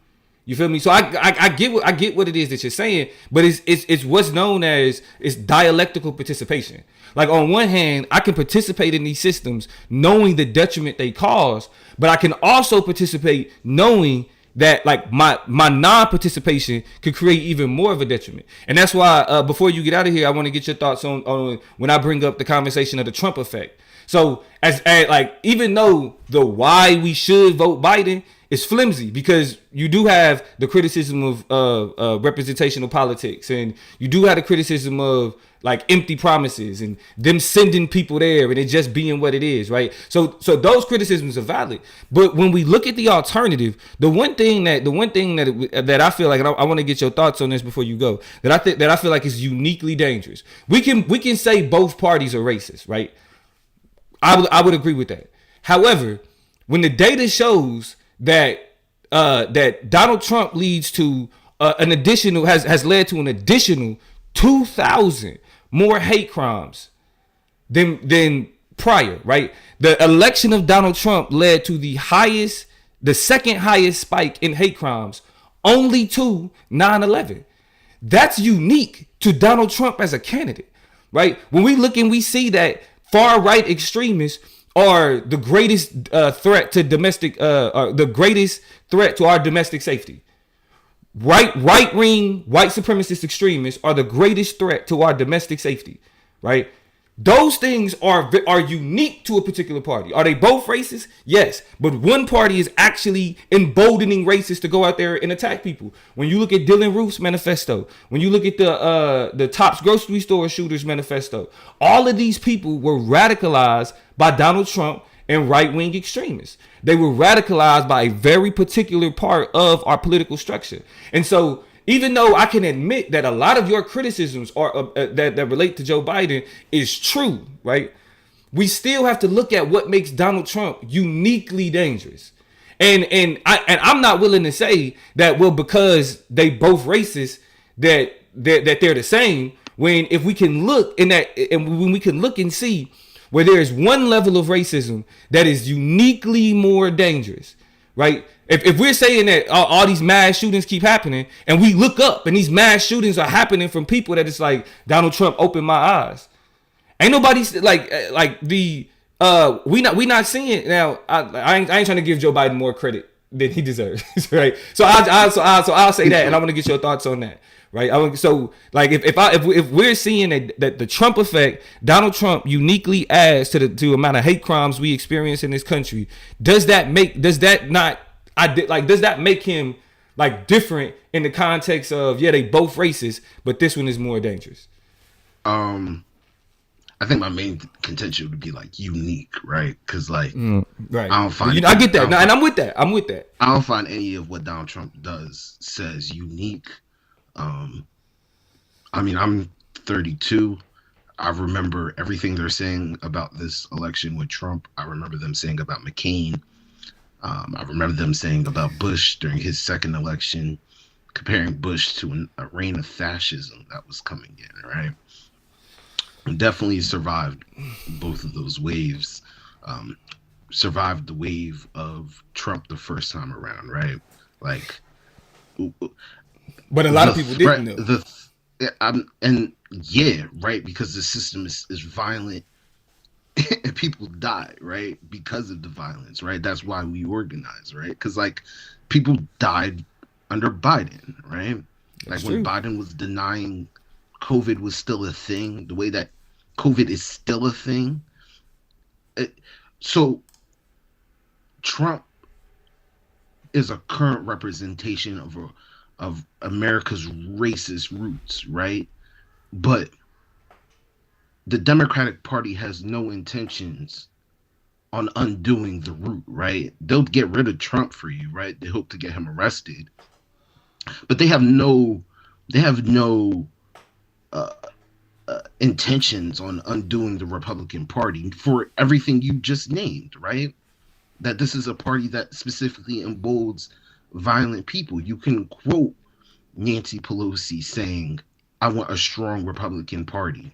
You feel me? So I get what it is that you're saying, but it's what's known as dialectical participation. Like on one hand, I can participate in these systems knowing the detriment they cause, but I can also participate knowing that like my non-participation could create even more of a detriment. And that's why before you get out of here, I want to get your thoughts on when I bring up the conversation of the Trump effect. So as like, even though the why we should vote Biden is flimsy, because you do have the criticism of representational politics, and you do have the criticism of like empty promises and them sending people there and it just being what it is, right? So those criticisms are valid. But when we look at the alternative, the one thing that I feel like, and I want to get your thoughts on this before you go, that I feel like is uniquely dangerous. We can say both parties are racist, right? I would agree with that. However, when the data shows that Donald Trump leads to has led to an additional 2,000 more hate crimes than prior, right? The election of Donald Trump led to the second highest spike in hate crimes, only to 9/11. That's unique to Donald Trump as a candidate, right? When we look and we see that far right extremists are the greatest threat to the greatest threat to our domestic safety. Right-wing white supremacist extremists are the greatest threat to our domestic safety, right? Those things are unique to a particular party. Are they both racist? Yes, but one party is actually emboldening racists to go out there and attack people. When you look at Dylan Roof's manifesto, when you look at the Tops grocery store shooters manifesto, all of these people were radicalized by Donald Trump and right-wing extremists. They were radicalized by a very particular part of our political structure. And so even though I can admit that a lot of your criticisms are that relate to Joe Biden is true, right? We still have to look at what makes Donald Trump uniquely dangerous. And I'm not willing to say that, well, because they both racist, that they're the same. When we can look and see where there is one level of racism that is uniquely more dangerous, right? If we're saying that all these mass shootings keep happening, and we look up and these mass shootings are happening from people that it's like Donald Trump opened my eyes. Ain't nobody we not seeing now. I ain't trying to give Joe Biden more credit than he deserves, right? So I'll say that, and I want to get your thoughts on that, right? So like if we're seeing that the Trump effect, Donald Trump uniquely adds to the amount of hate crimes we experience in this country, does that make him like different in the context of, yeah, they both racist, but this one is more dangerous? I think my main contention would be like unique, right? Because like, right, I don't find. I get that, and I'm with that. I don't find any of what Donald Trump says unique. I mean, I'm 32. I remember everything they're saying about this election with Trump. I remember them saying about McCain. I remember them saying about Bush during his second election, comparing Bush to a reign of fascism that was coming in, right? Definitely survived both of those waves. Survived the wave of Trump the first time around, right? Like, but a lot of people didn't know. And yeah, right, because the system is violent and people die, right, because of the violence, right? That's why we organize, right? Because like people died under Biden, right? That's like when Biden was denying COVID was still a thing, the way that COVID is still a thing. So Trump is a current representation of America's racist roots, right? But the Democratic Party has no intentions on undoing the root, right? They'll get rid of Trump for you, right? They hope to get him arrested, but they have no intentions on undoing the Republican Party for everything you just named, right? That this is a party that specifically emboldens violent people. You can quote Nancy Pelosi saying, "I want a strong Republican Party,"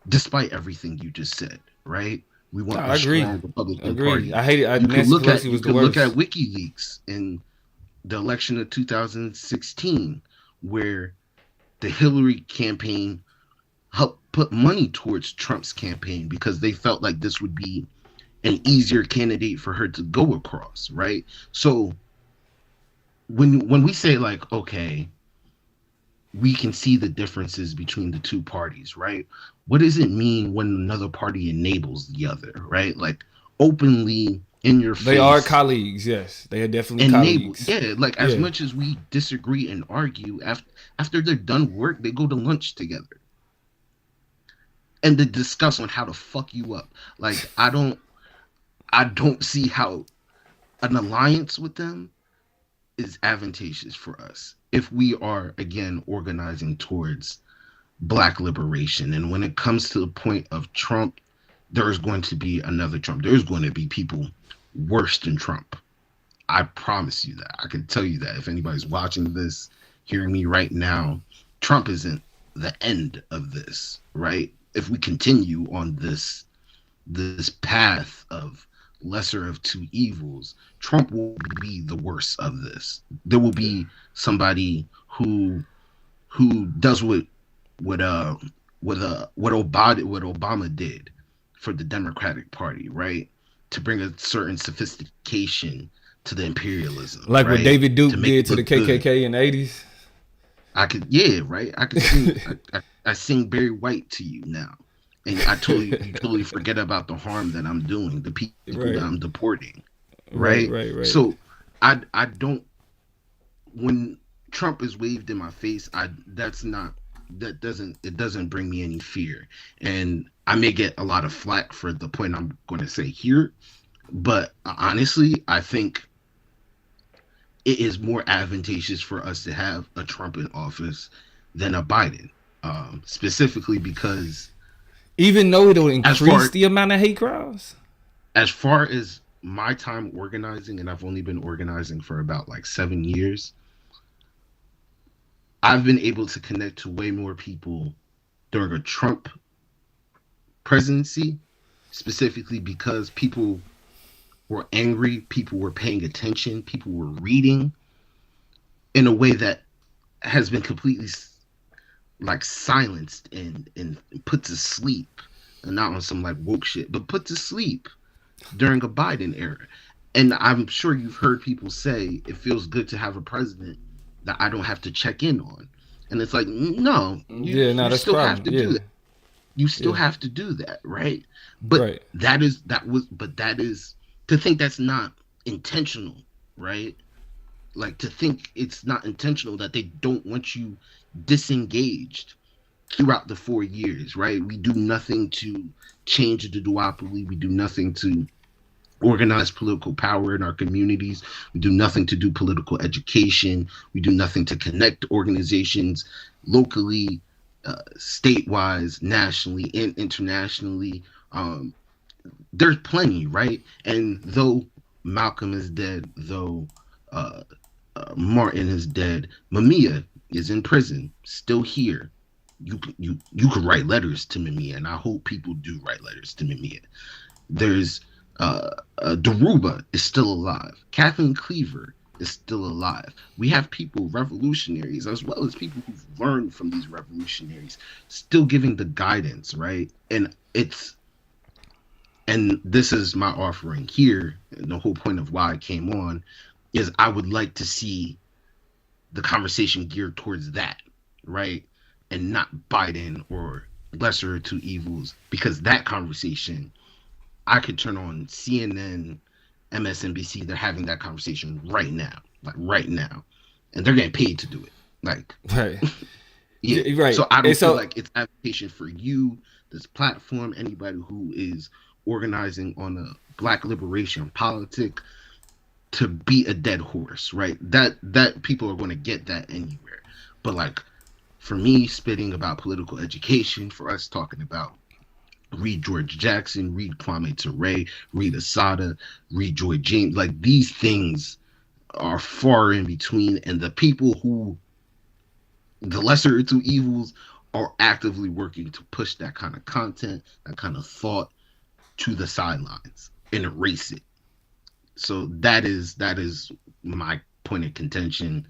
despite everything you just said, right? We want a strong Republican Party. I hate it. You can look at WikiLeaks in the election of 2016, where the Hillary campaign helped put money towards Trump's campaign because they felt like this would be an easier candidate for her to go across, right? So when we say like, okay, we can see the differences between the two parties, right? What does it mean when another party enables the other, right? Like openly in your face. They are colleagues, yes. They are definitely colleagues. Yeah, like as much as we disagree and argue, after they're done work, they go to lunch together. And to discuss on how to fuck you up. Like I don't see how an alliance with them is advantageous for us if we are again organizing towards Black liberation. And when it comes to the point of Trump, there is going to be another Trump. There's going to be people worse than Trump. I promise you that. I can tell you that if anybody's watching this, hearing me right now, Trump isn't the end of this, right? If we continue on this path of lesser of two evils, Trump will be the worst of this. There will be somebody who does what Obama did for the Democratic Party, right? To bring a certain sophistication to the imperialism, like right? what David Duke did to the KKK good. In the 80s. I could sing. I sing Barry White to you now, and you totally forget about the harm that I'm doing, the people that I'm deporting, right? Right. So I don't. When Trump is waved in my face, it doesn't bring me any fear, and I may get a lot of flack for the point I'm going to say here, but honestly, I think it is more advantageous for us to have a Trump in office than a Biden, specifically because even though it'll increase the amount of hate crimes. As far as my time organizing, and I've only been organizing for about like 7 years, I've been able to connect to way more people during a Trump presidency, specifically because people were angry, people were paying attention, people were reading in a way that has been completely like silenced and put to sleep, and not on some like woke shit, but put to sleep during a Biden era. And I'm sure you've heard people say it feels good to have a president that I don't have to check in on. And it's like, no, Yeah, no, you that's the still have problem. to Yeah, do that. You still yeah, have to do that, right? But right. that is to think that's not intentional, right? Like to think it's not intentional that they don't want you disengaged throughout the 4 years, right? We do nothing to change the duopoly. We do nothing to organize political power in our communities. We do nothing to do political education. We do nothing to connect organizations locally, state-wise, nationally, and internationally. There's plenty, right? And though Malcolm is dead, though uh, Martin is dead, Mamiya is in prison, still here. You could write letters to Mamiya, and I hope people do write letters to Mamiya. There's Daruba is still alive. Kathleen Cleaver is still alive. We have people, revolutionaries, as well as people who've learned from these revolutionaries, still giving the guidance, right? And this is my offering here. And the whole point of why I came on is I would like to see the conversation geared towards that, right? And not Biden or lesser of two evils, because that conversation, I could turn on CNN, MSNBC. They're having that conversation right now, like right now, and they're getting paid to do it. Like, Right. yeah, Right. So I don't And feel so, like it's application for you, this platform, anybody who is organizing on a Black liberation politic, to beat a dead horse, right? That people are going to get that anywhere, but like for me, spitting about political education, for us talking about read George Jackson, read Kwame Ture, read Asada, read Joy James. Like these things are far in between, and the people who, the lesser of two evils, are actively working to push that kind of content, that kind of thought to the sidelines and erase it. So that is my point of contention.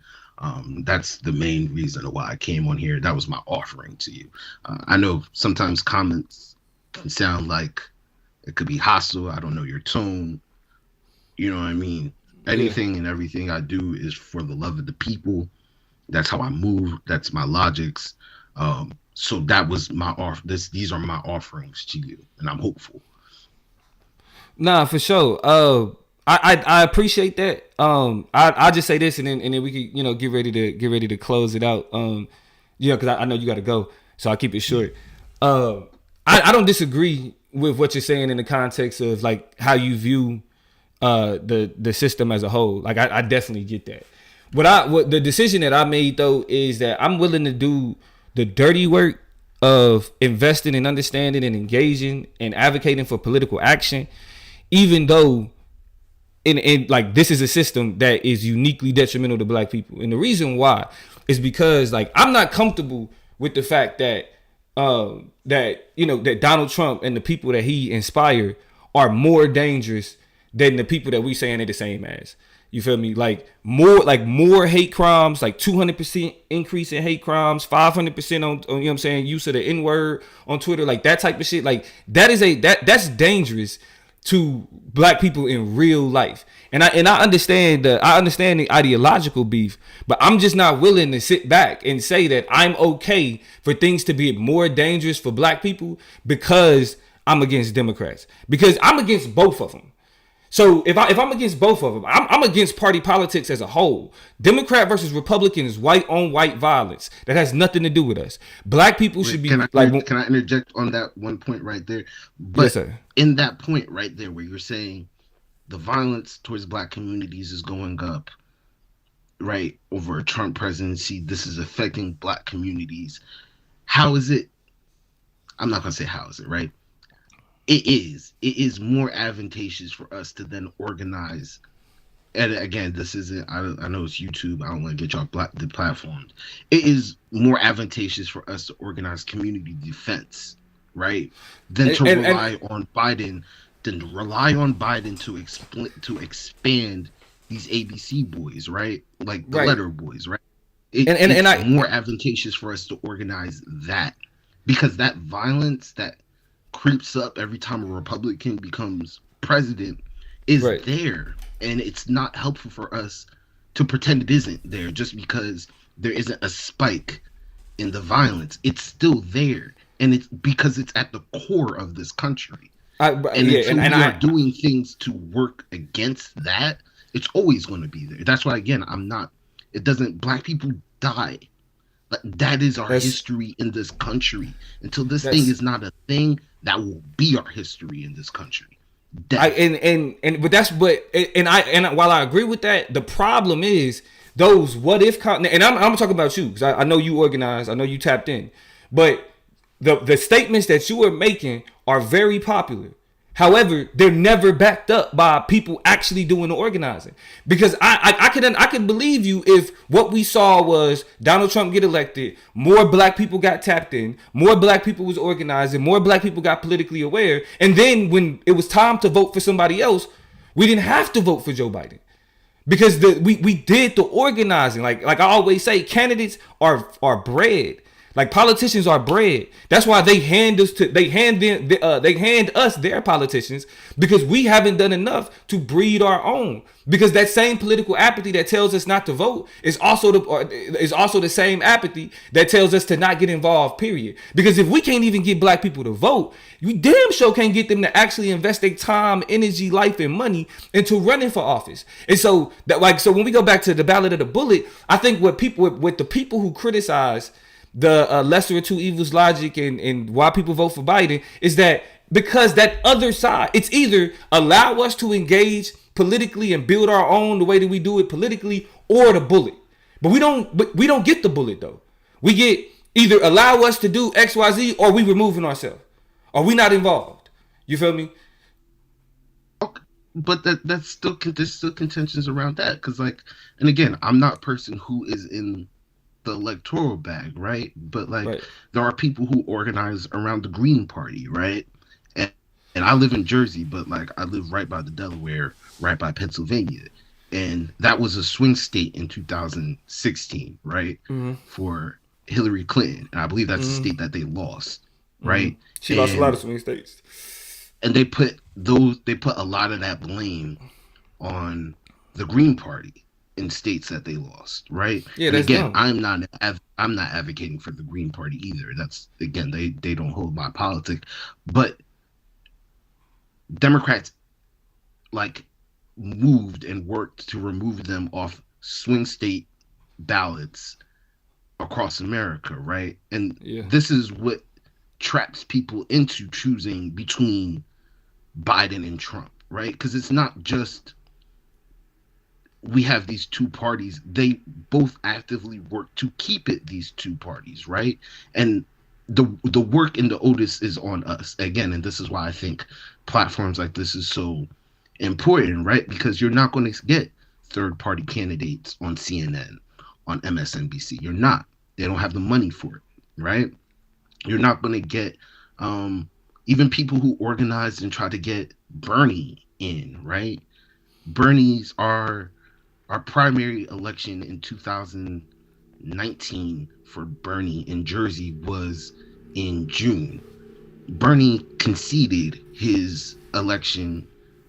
That's the main reason why I came on here. That was my offering to you. I know sometimes comments can sound like it could be hostile. I don't know your tone. You know what I mean? Anything and everything I do is for the love of the people. That's how I move. That's my logics. So that was my these are my offerings to you, and I'm hopeful. nah, for sure. I appreciate that. I just say this, and then we can get ready to close it out. Because I know you got to go, so I keep it short. I don't disagree with what you're saying in the context of like how you view the system as a whole. Like I definitely get that. What the decision that I made though is that I'm willing to do the dirty work of investing and understanding and engaging and advocating for political action, even though in like this is a system that is uniquely detrimental to Black people. And the reason why is because like I'm not comfortable with the fact that that Donald Trump and the people that he inspired are more dangerous than the people that we saying they're the same as. You feel me? Like more hate crimes, like 200% increase in hate crimes, 500% on you know what I'm saying, use of the N-word on Twitter, like that type of shit. Like that's dangerous to Black people in real life. And I understand the ideological beef, but I'm just not willing to sit back and say that I'm okay for things to be more dangerous for Black people because I'm against Democrats. Because I'm against both of them. So if I'm against both of them, I'm against party politics as a whole. Democrat versus Republican is white on white violence. That has nothing to do with us. Black people should be can I interject on that one point right there? But yes, sir. In that point right there where you're saying the violence towards Black communities is going up, right, over a Trump presidency, this is affecting Black communities. How is it? I'm not going to say how is it, right? It is more advantageous for us to then organize. And again, this isn't, I know it's YouTube. I don't want to get y'all the platforms. It is more advantageous for us to organize community defense, right? Than to rely on Biden to expand these ABC boys, right? Like the letter boys, right? It's more advantageous for us to organize that, because that violence that creeps up every time a Republican becomes president is there. And it's not helpful for us to pretend it isn't there just because there isn't a spike in the violence. It's still there. And it's because it's at the core of this country. And until we are doing things to work against that, it's always going to be there. That's why, again, Black people die. That is our history in this country. Until this thing is not a thing, that will be our history in this country. While I agree with that, the problem is those what if, and I'm talking about you because I know you organized, I know you tapped in, but the statements that you are making are very popular. However, they're never backed up by people actually doing the organizing. Because I could believe you if what we saw was Donald Trump get elected, more black people got tapped in, more black people was organizing, more black people got politically aware, and then when it was time to vote for somebody else, we didn't have to vote for Joe Biden. Because we did the organizing. Like I always say, candidates are bred. Like politicians are bred. That's why they hand us their politicians, because we haven't done enough to breed our own. Because that same political apathy that tells us not to vote is also the same apathy that tells us to not get involved. Period. Because if we can't even get black people to vote, you damn sure can't get them to actually invest their time, energy, life, and money into running for office. And so when we go back to the ballot of the bullet, I think with the people who criticize the lesser of two evils logic and why people vote for Biden is that because that other side, it's either allow us to engage politically and build our own the way that we do it politically, or the bullet. But we don't get the bullet though. We get either allow us to do XYZ or we removing ourselves. Or we not involved. You feel me? Okay. But there's still contentions around that. Cause and again, I'm not a person who is in the electoral bag, right? But there are people who organize around the Green Party, right? And I live in Jersey, but I live right by the Delaware, right by Pennsylvania, and that was a swing state in 2016, right? Mm-hmm. For Hillary Clinton, and I believe that's a state that they lost, right? Mm-hmm. She lost a lot of swing states, and they put a lot of that blame on the Green Party in states that they lost, right? Yeah, and again, dumb. I'm not advocating for the Green Party either. That's again, they don't hold my politics, but Democrats moved and worked to remove them off swing state ballots across America, right? And this is what traps people into choosing between Biden and Trump, right? Because it's not just we have these two parties. They both actively work to keep it these two parties, right? And the work in the Otis is on us again, and this is why I think platforms like this is so important, right? Because you're not going to get third-party candidates on CNN, on MSNBC. You're not. They don't have the money for it, right? You're not going to get even people who organized and try to get Bernie in, right? Bernie's our primary election in 2019 for Bernie in Jersey was in June. Bernie conceded his election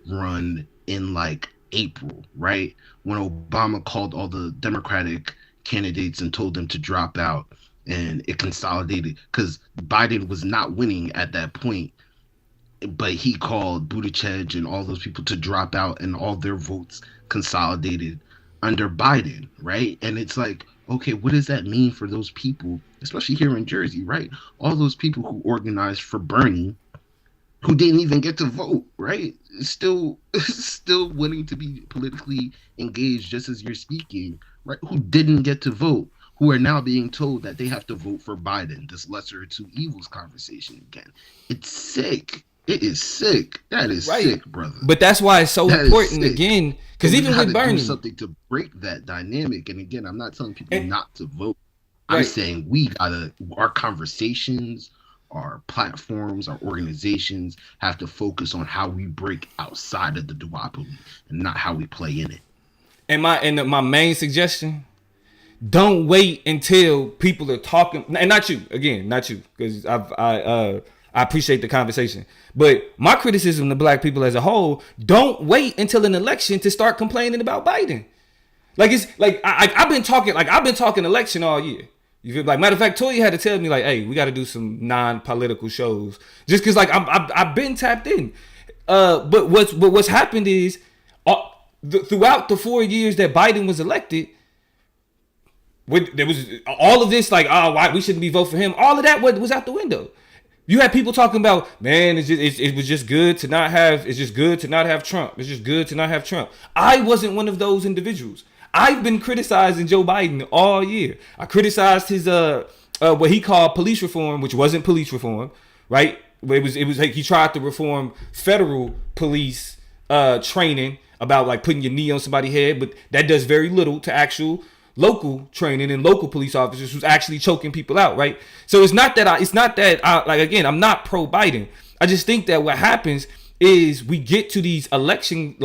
run in April, right? When Obama called all the Democratic candidates and told them to drop out, and it consolidated because Biden was not winning at that point, but he called Buttigieg and all those people to drop out, and all their votes consolidated under Biden, right? And it's okay, what does that mean for those people, especially here in Jersey, right? All those people who organized for Bernie, who didn't even get to vote, right? Still wanting to be politically engaged, just as you're speaking, right? Who didn't get to vote, who are now being told that they have to vote for Biden. This lesser of two evils conversation again. It's sick. It is sick. That is sick, brother. But that's why it's so important again, because even with Bernie, do something to break that dynamic. And again, I'm not telling people not to vote. I'm saying our conversations, our platforms, our organizations have to focus on how we break outside of the duopoly and not how we play in it. And my main suggestion: don't wait until people are talking, and not you, because I appreciate the conversation. But my criticism to black people as a whole, don't wait until an election to start complaining about Biden. Like it's like I've been talking election all year. You feel like, matter of fact, Toya had to tell me like, hey, we got to do some non-political shows, just because like I've been tapped in. But what's happened is throughout the 4 years that Biden was elected, there was all of this like, oh, why we shouldn't be vote for him. All of that was out the window. You had people talking about, man, it was just good to not have. It's just good to not have Trump. It's just good to not have Trump. I wasn't one of those individuals. I've been criticizing Joe Biden all year. I criticized his what he called police reform, which wasn't police reform, right? It was like he tried to reform federal police training about like putting your knee on somebody's head, but that does very little to actual local training and local police officers who's actually choking people out, right? So it's not that like, again, I'm not pro Biden. I just think that what happens is we get to these election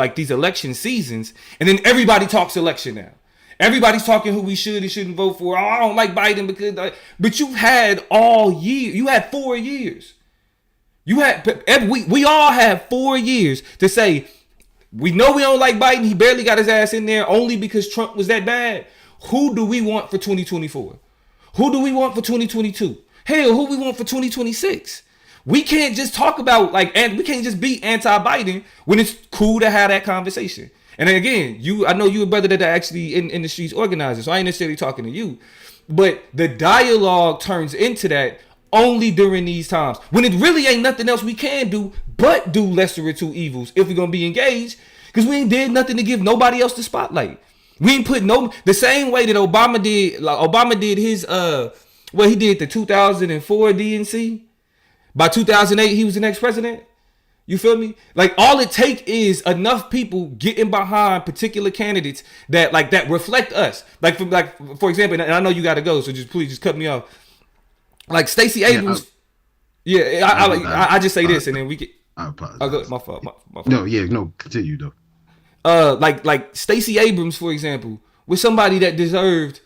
seasons, and then everybody talks election now. Everybody's talking who we should and shouldn't vote for. Oh, I don't like Biden because, but you've had all year. You had 4 years. We all have 4 years to say, we know we don't like Biden. He barely got his ass in there only because Trump was that bad. Who do we want for 2024? Who do we want for 2022? Hell, who we want for 2026? We can't just talk about and we can't just be anti-Biden when it's cool to have that conversation. And then again, I know you a brother that are actually in the streets organizing, so I ain't necessarily talking to you. But the dialogue turns into that only during these times when it really ain't nothing else we can do but do lesser of two evils if we're gonna be engaged, because we ain't did nothing to give nobody else the spotlight. We ain't put the same way that Obama did his he did the 2004 DNC. By 2008, he was the next president. You feel me? Like, all it take is enough people getting behind particular candidates that reflect us. For example, and I know you got to go, so please cut me off. Like Stacey Abrams. I just say this, and then we get. I apologize. Oh, good. My fault. My fault. No, continue though. Like Stacey Abrams, for example, was somebody that deserved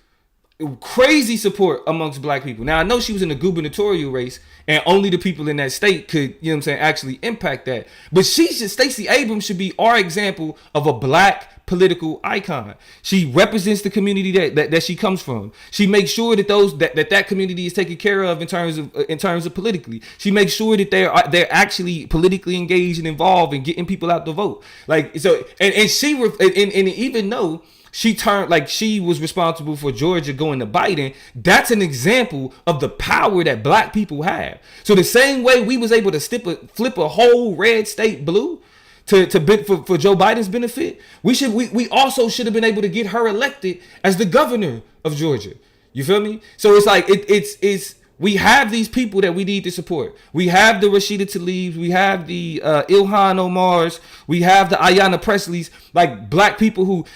crazy support amongst black people. Now, I know she was in the gubernatorial race, and only the people in that state could, actually impact that. But Stacey Abrams should be our example of a black political icon. She represents the community that she comes from. She makes sure that that community is taken care of in terms of politically. She makes sure that they're actually politically engaged and involved in getting people out to vote. Like, so, and even though she was responsible for Georgia going to Biden, that's an example of the power that black people have. So the same way we was able to flip a whole red state blue for Joe Biden's benefit, we also should have been able to get her elected as the governor of Georgia. You feel me? So it's like it's we have these people that we need to support. We have the Rashida Tlaibs, we have the Ilhan Omars, we have the Ayanna Presleys, like black people who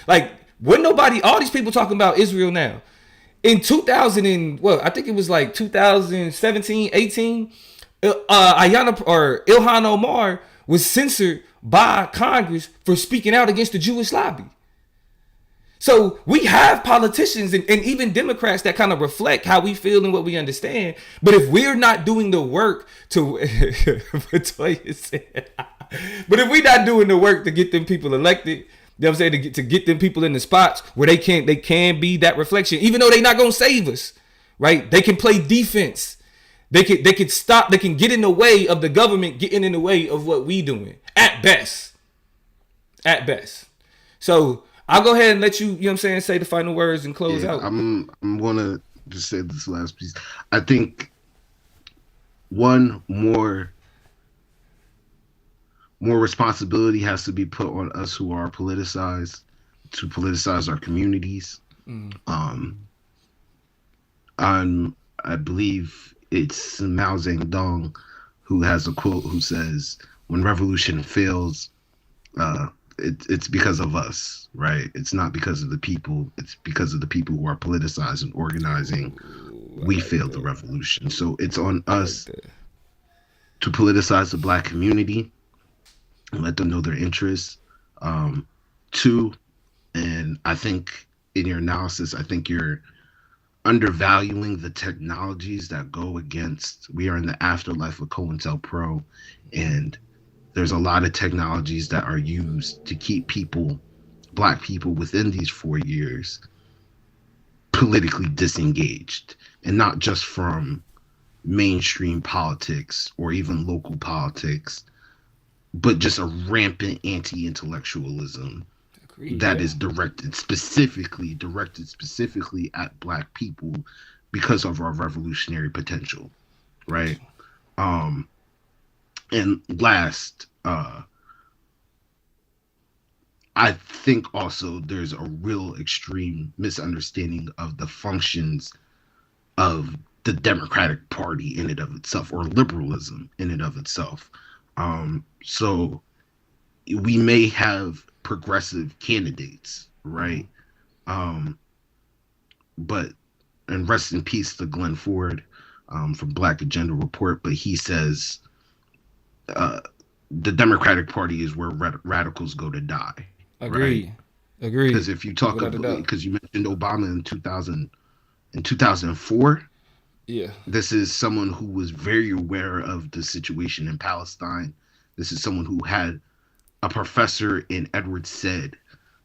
all these people talking about Israel now. In I think it was like 2017, 18, Ilhan Omar was censored by Congress for speaking out against the Jewish lobby. So we have politicians and even Democrats that kind of reflect how we feel and what we understand. But if we're not doing the work but if we're not doing the work to get them people elected, you know what I'm saying, to get them people in the spots where they can be that reflection, even though they're not gonna save us, right? They can play defense. They can stop. They can get in the way of the government getting in the way of what we doing at best. At best. So I'll go ahead and let you. You know what I'm saying, say the final words and close out. I'm gonna just say this last piece. I think one more responsibility has to be put on us who are politicized to politicize our communities. I believe it's Mao Zedong who has a quote who says, "When revolution fails, it's because of us, right? It's not because of the people. It's because of the people who are politicized and organizing. We failed the revolution. So it's on us to politicize the black community and let them know their interests. Two, and I think in your analysis, I think you're undervaluing the technologies that go against. We are in the afterlife of COINTELPRO, and there's a lot of technologies that are used to keep people, black people, within these 4 years politically disengaged, and not just from mainstream politics or even local politics, but just a rampant anti-intellectualism Agreed, that yeah. is directed specifically at black people because of our revolutionary potential, right? And last, I think also there's a real extreme misunderstanding of the functions of the Democratic Party in and of itself, or liberalism in and of itself. So we may have progressive candidates, right? But and rest in peace to Glenn Ford from Black Agenda Report, but he says the Democratic Party is where radicals go to die. Agreed. Right? Agreed. Because if you talk about, because you mentioned Obama in 2004. Yeah. This is someone who was very aware of the situation in Palestine. This is someone who had a professor in Edward Said,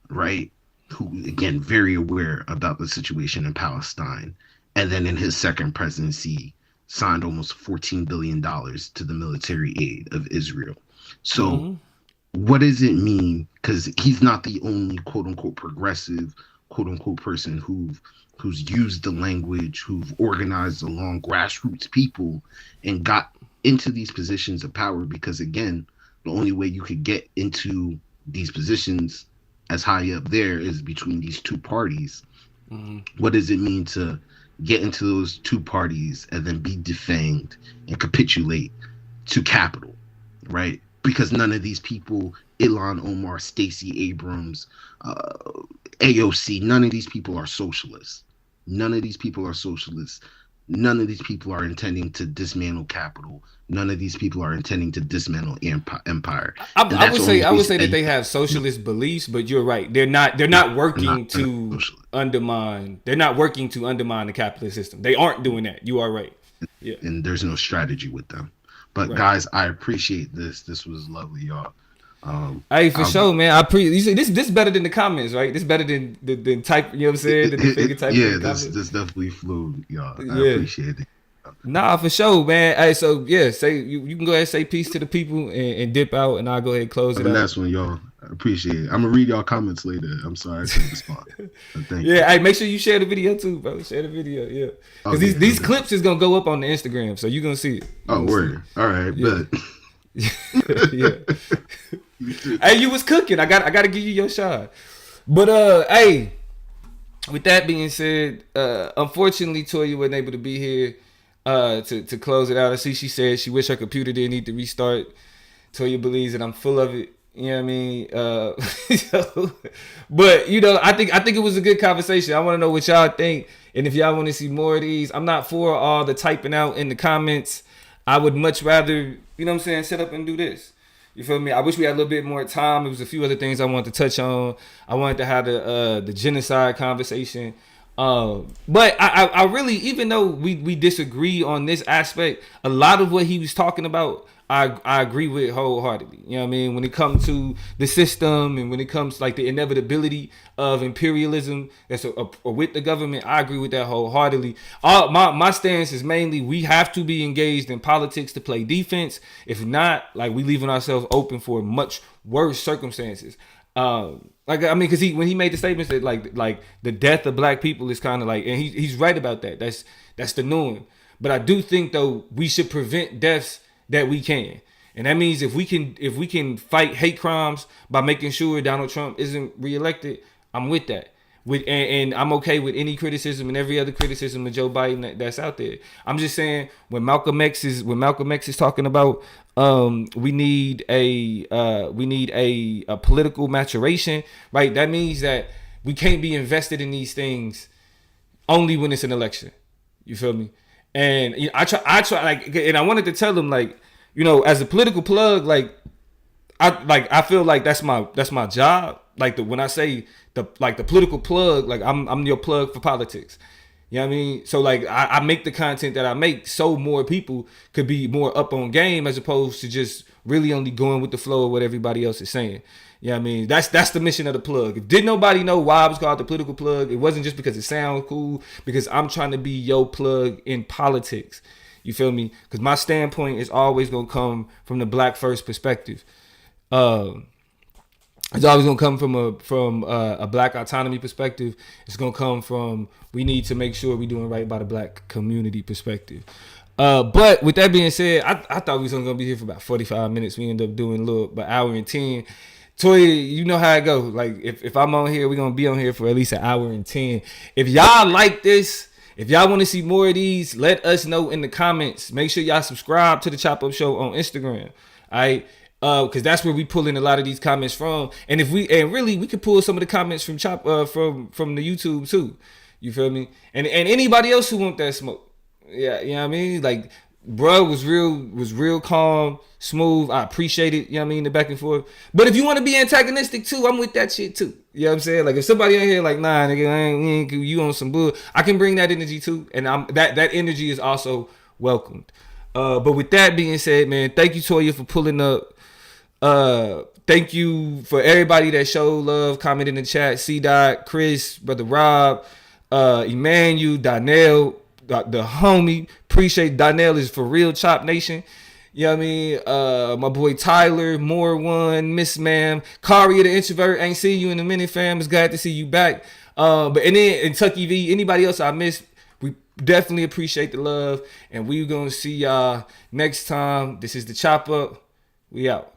right? Who, again, very aware about the situation in Palestine. And then in his second presidency, signed almost $14 billion to the military aid of Israel. So what does it mean? Because he's not the only quote unquote progressive, quote unquote person who's used the language, who've organized along grassroots people and got into these positions of power, because again, the only way you could get into these positions as high up there is between these two parties. What does it mean to get into those two parties and then be defanged and capitulate to capital, right? Because none of these people, Ilhan Omar, Stacey Abrams, AOC, none of these people are socialists. None of these people are socialists. None of these people are intending to dismantle capital. None of these people are intending to dismantle empire. I would say that they have socialist beliefs, but you're right. They're not working to undermine. They're not working to undermine the capitalist system. They aren't doing that. You are right. Yeah. And there's no strategy with them. But guys, I appreciate this. This was lovely, y'all. Hey, for sure, man. I you see, this better than the comments, right? This better than type. You know what I'm saying? Than the figure type. Yeah, this definitely flew, y'all. I appreciate it. Nah, for sure, man. Hey, so yeah, say you can go ahead and say peace to the people and dip out, and I'll go ahead and close it out. Last one, y'all. I appreciate it. I'm gonna read y'all comments later. I'm sorry I couldn't respond. Thank you. Yeah, hey, make sure you share the video too, bro. Share the video, yeah. Because these clips is gonna go up on the Instagram, so you're gonna see it. Word. All right, but yeah. Hey, you was cooking. I got to give you your shot. But hey, with that being said, unfortunately, Toya wasn't able to be here to close it out. I see she said she wish her computer didn't need to restart. Toya believes that I'm full of it. You know what I mean? But you know, I think it was a good conversation. I want to know what y'all think, and if y'all want to see more of these. I'm not for all the typing out in the comments. I would much rather, you know what I'm saying, sit up and do this. You feel me? I wish we had a little bit more time. There was a few other things I wanted to touch on. I wanted to have the genocide conversation. But I really, even though we disagree on this aspect, a lot of what he was talking about, I agree with wholeheartedly. You know what I mean? When it comes to the system and when it comes to like the inevitability of imperialism that's with the government, I agree with that wholeheartedly. My stance is mainly we have to be engaged in politics to play defense. If not, like we leaving ourselves open for much worse circumstances. Because when he made the statements that like the death of black people is kind of like, and he's right about that. That's the norm. But I do think though we should prevent deaths that we can, and that means if we can fight hate crimes by making sure Donald Trump isn't reelected, I'm with that. And I'm okay with any criticism and every other criticism of Joe Biden that's out there. I'm just saying when Malcolm X is talking about we need a political maturation, right? That means that we can't be invested in these things only when it's an election. You feel me? And you know, I try like, and I wanted to tell him like, you know, as a political plug, I feel like that's my job. Like when I say the political plug, like I'm your plug for politics. You know what I mean? So like I make the content that I make so more people could be more up on game as opposed to just really only going with the flow of what everybody else is saying. You know what I mean? That's the mission of the plug. If did nobody know why I was called the political plug, it wasn't just because it sounds cool, because I'm trying to be your plug in politics. You feel me? Because my standpoint is always gonna come from the black first perspective. It's always gonna come from a black autonomy perspective. It's gonna come from we need to make sure we're doing right by the black community perspective. But with that being said, I thought we was only gonna be here for about 45 minutes. We ended up doing a little about hour and 10. Toya, you know how it go. Like if I'm on here, we're gonna be on here for at least an hour and 10. If y'all like this, if y'all want to see more of these, let us know in the comments. Make sure y'all subscribe to the Chop Up Show on Instagram. All right. Because that's where we pull in a lot of these comments from, and really we could pull some of the comments from from the YouTube too. You feel me? And anybody else who want that smoke, yeah, you know what I mean. Like, bro was real calm, smooth. I appreciate it. You know what I mean, the back and forth. But if you want to be antagonistic too, I'm with that shit too. You know what I'm saying? Like if somebody in here like, nah, nigga, you on some bull, I can bring that energy too, and that energy is also welcomed. But with that being said, man, thank you Toya for pulling up. Thank you for everybody that showed love, comment in the chat. C-Dot, Chris, Brother Rob, Emmanuel, Donnell, the homie. Appreciate Donnell is for real Chop Nation. You know what I mean? My boy Tyler, More One, Miss Ma'am, Kari the introvert. Ain't see you in a minute, fam. It's glad to see you back. And then Tucky V, anybody else I missed, we definitely appreciate the love. And we gonna see y'all next time. This is the Chop Up. We out.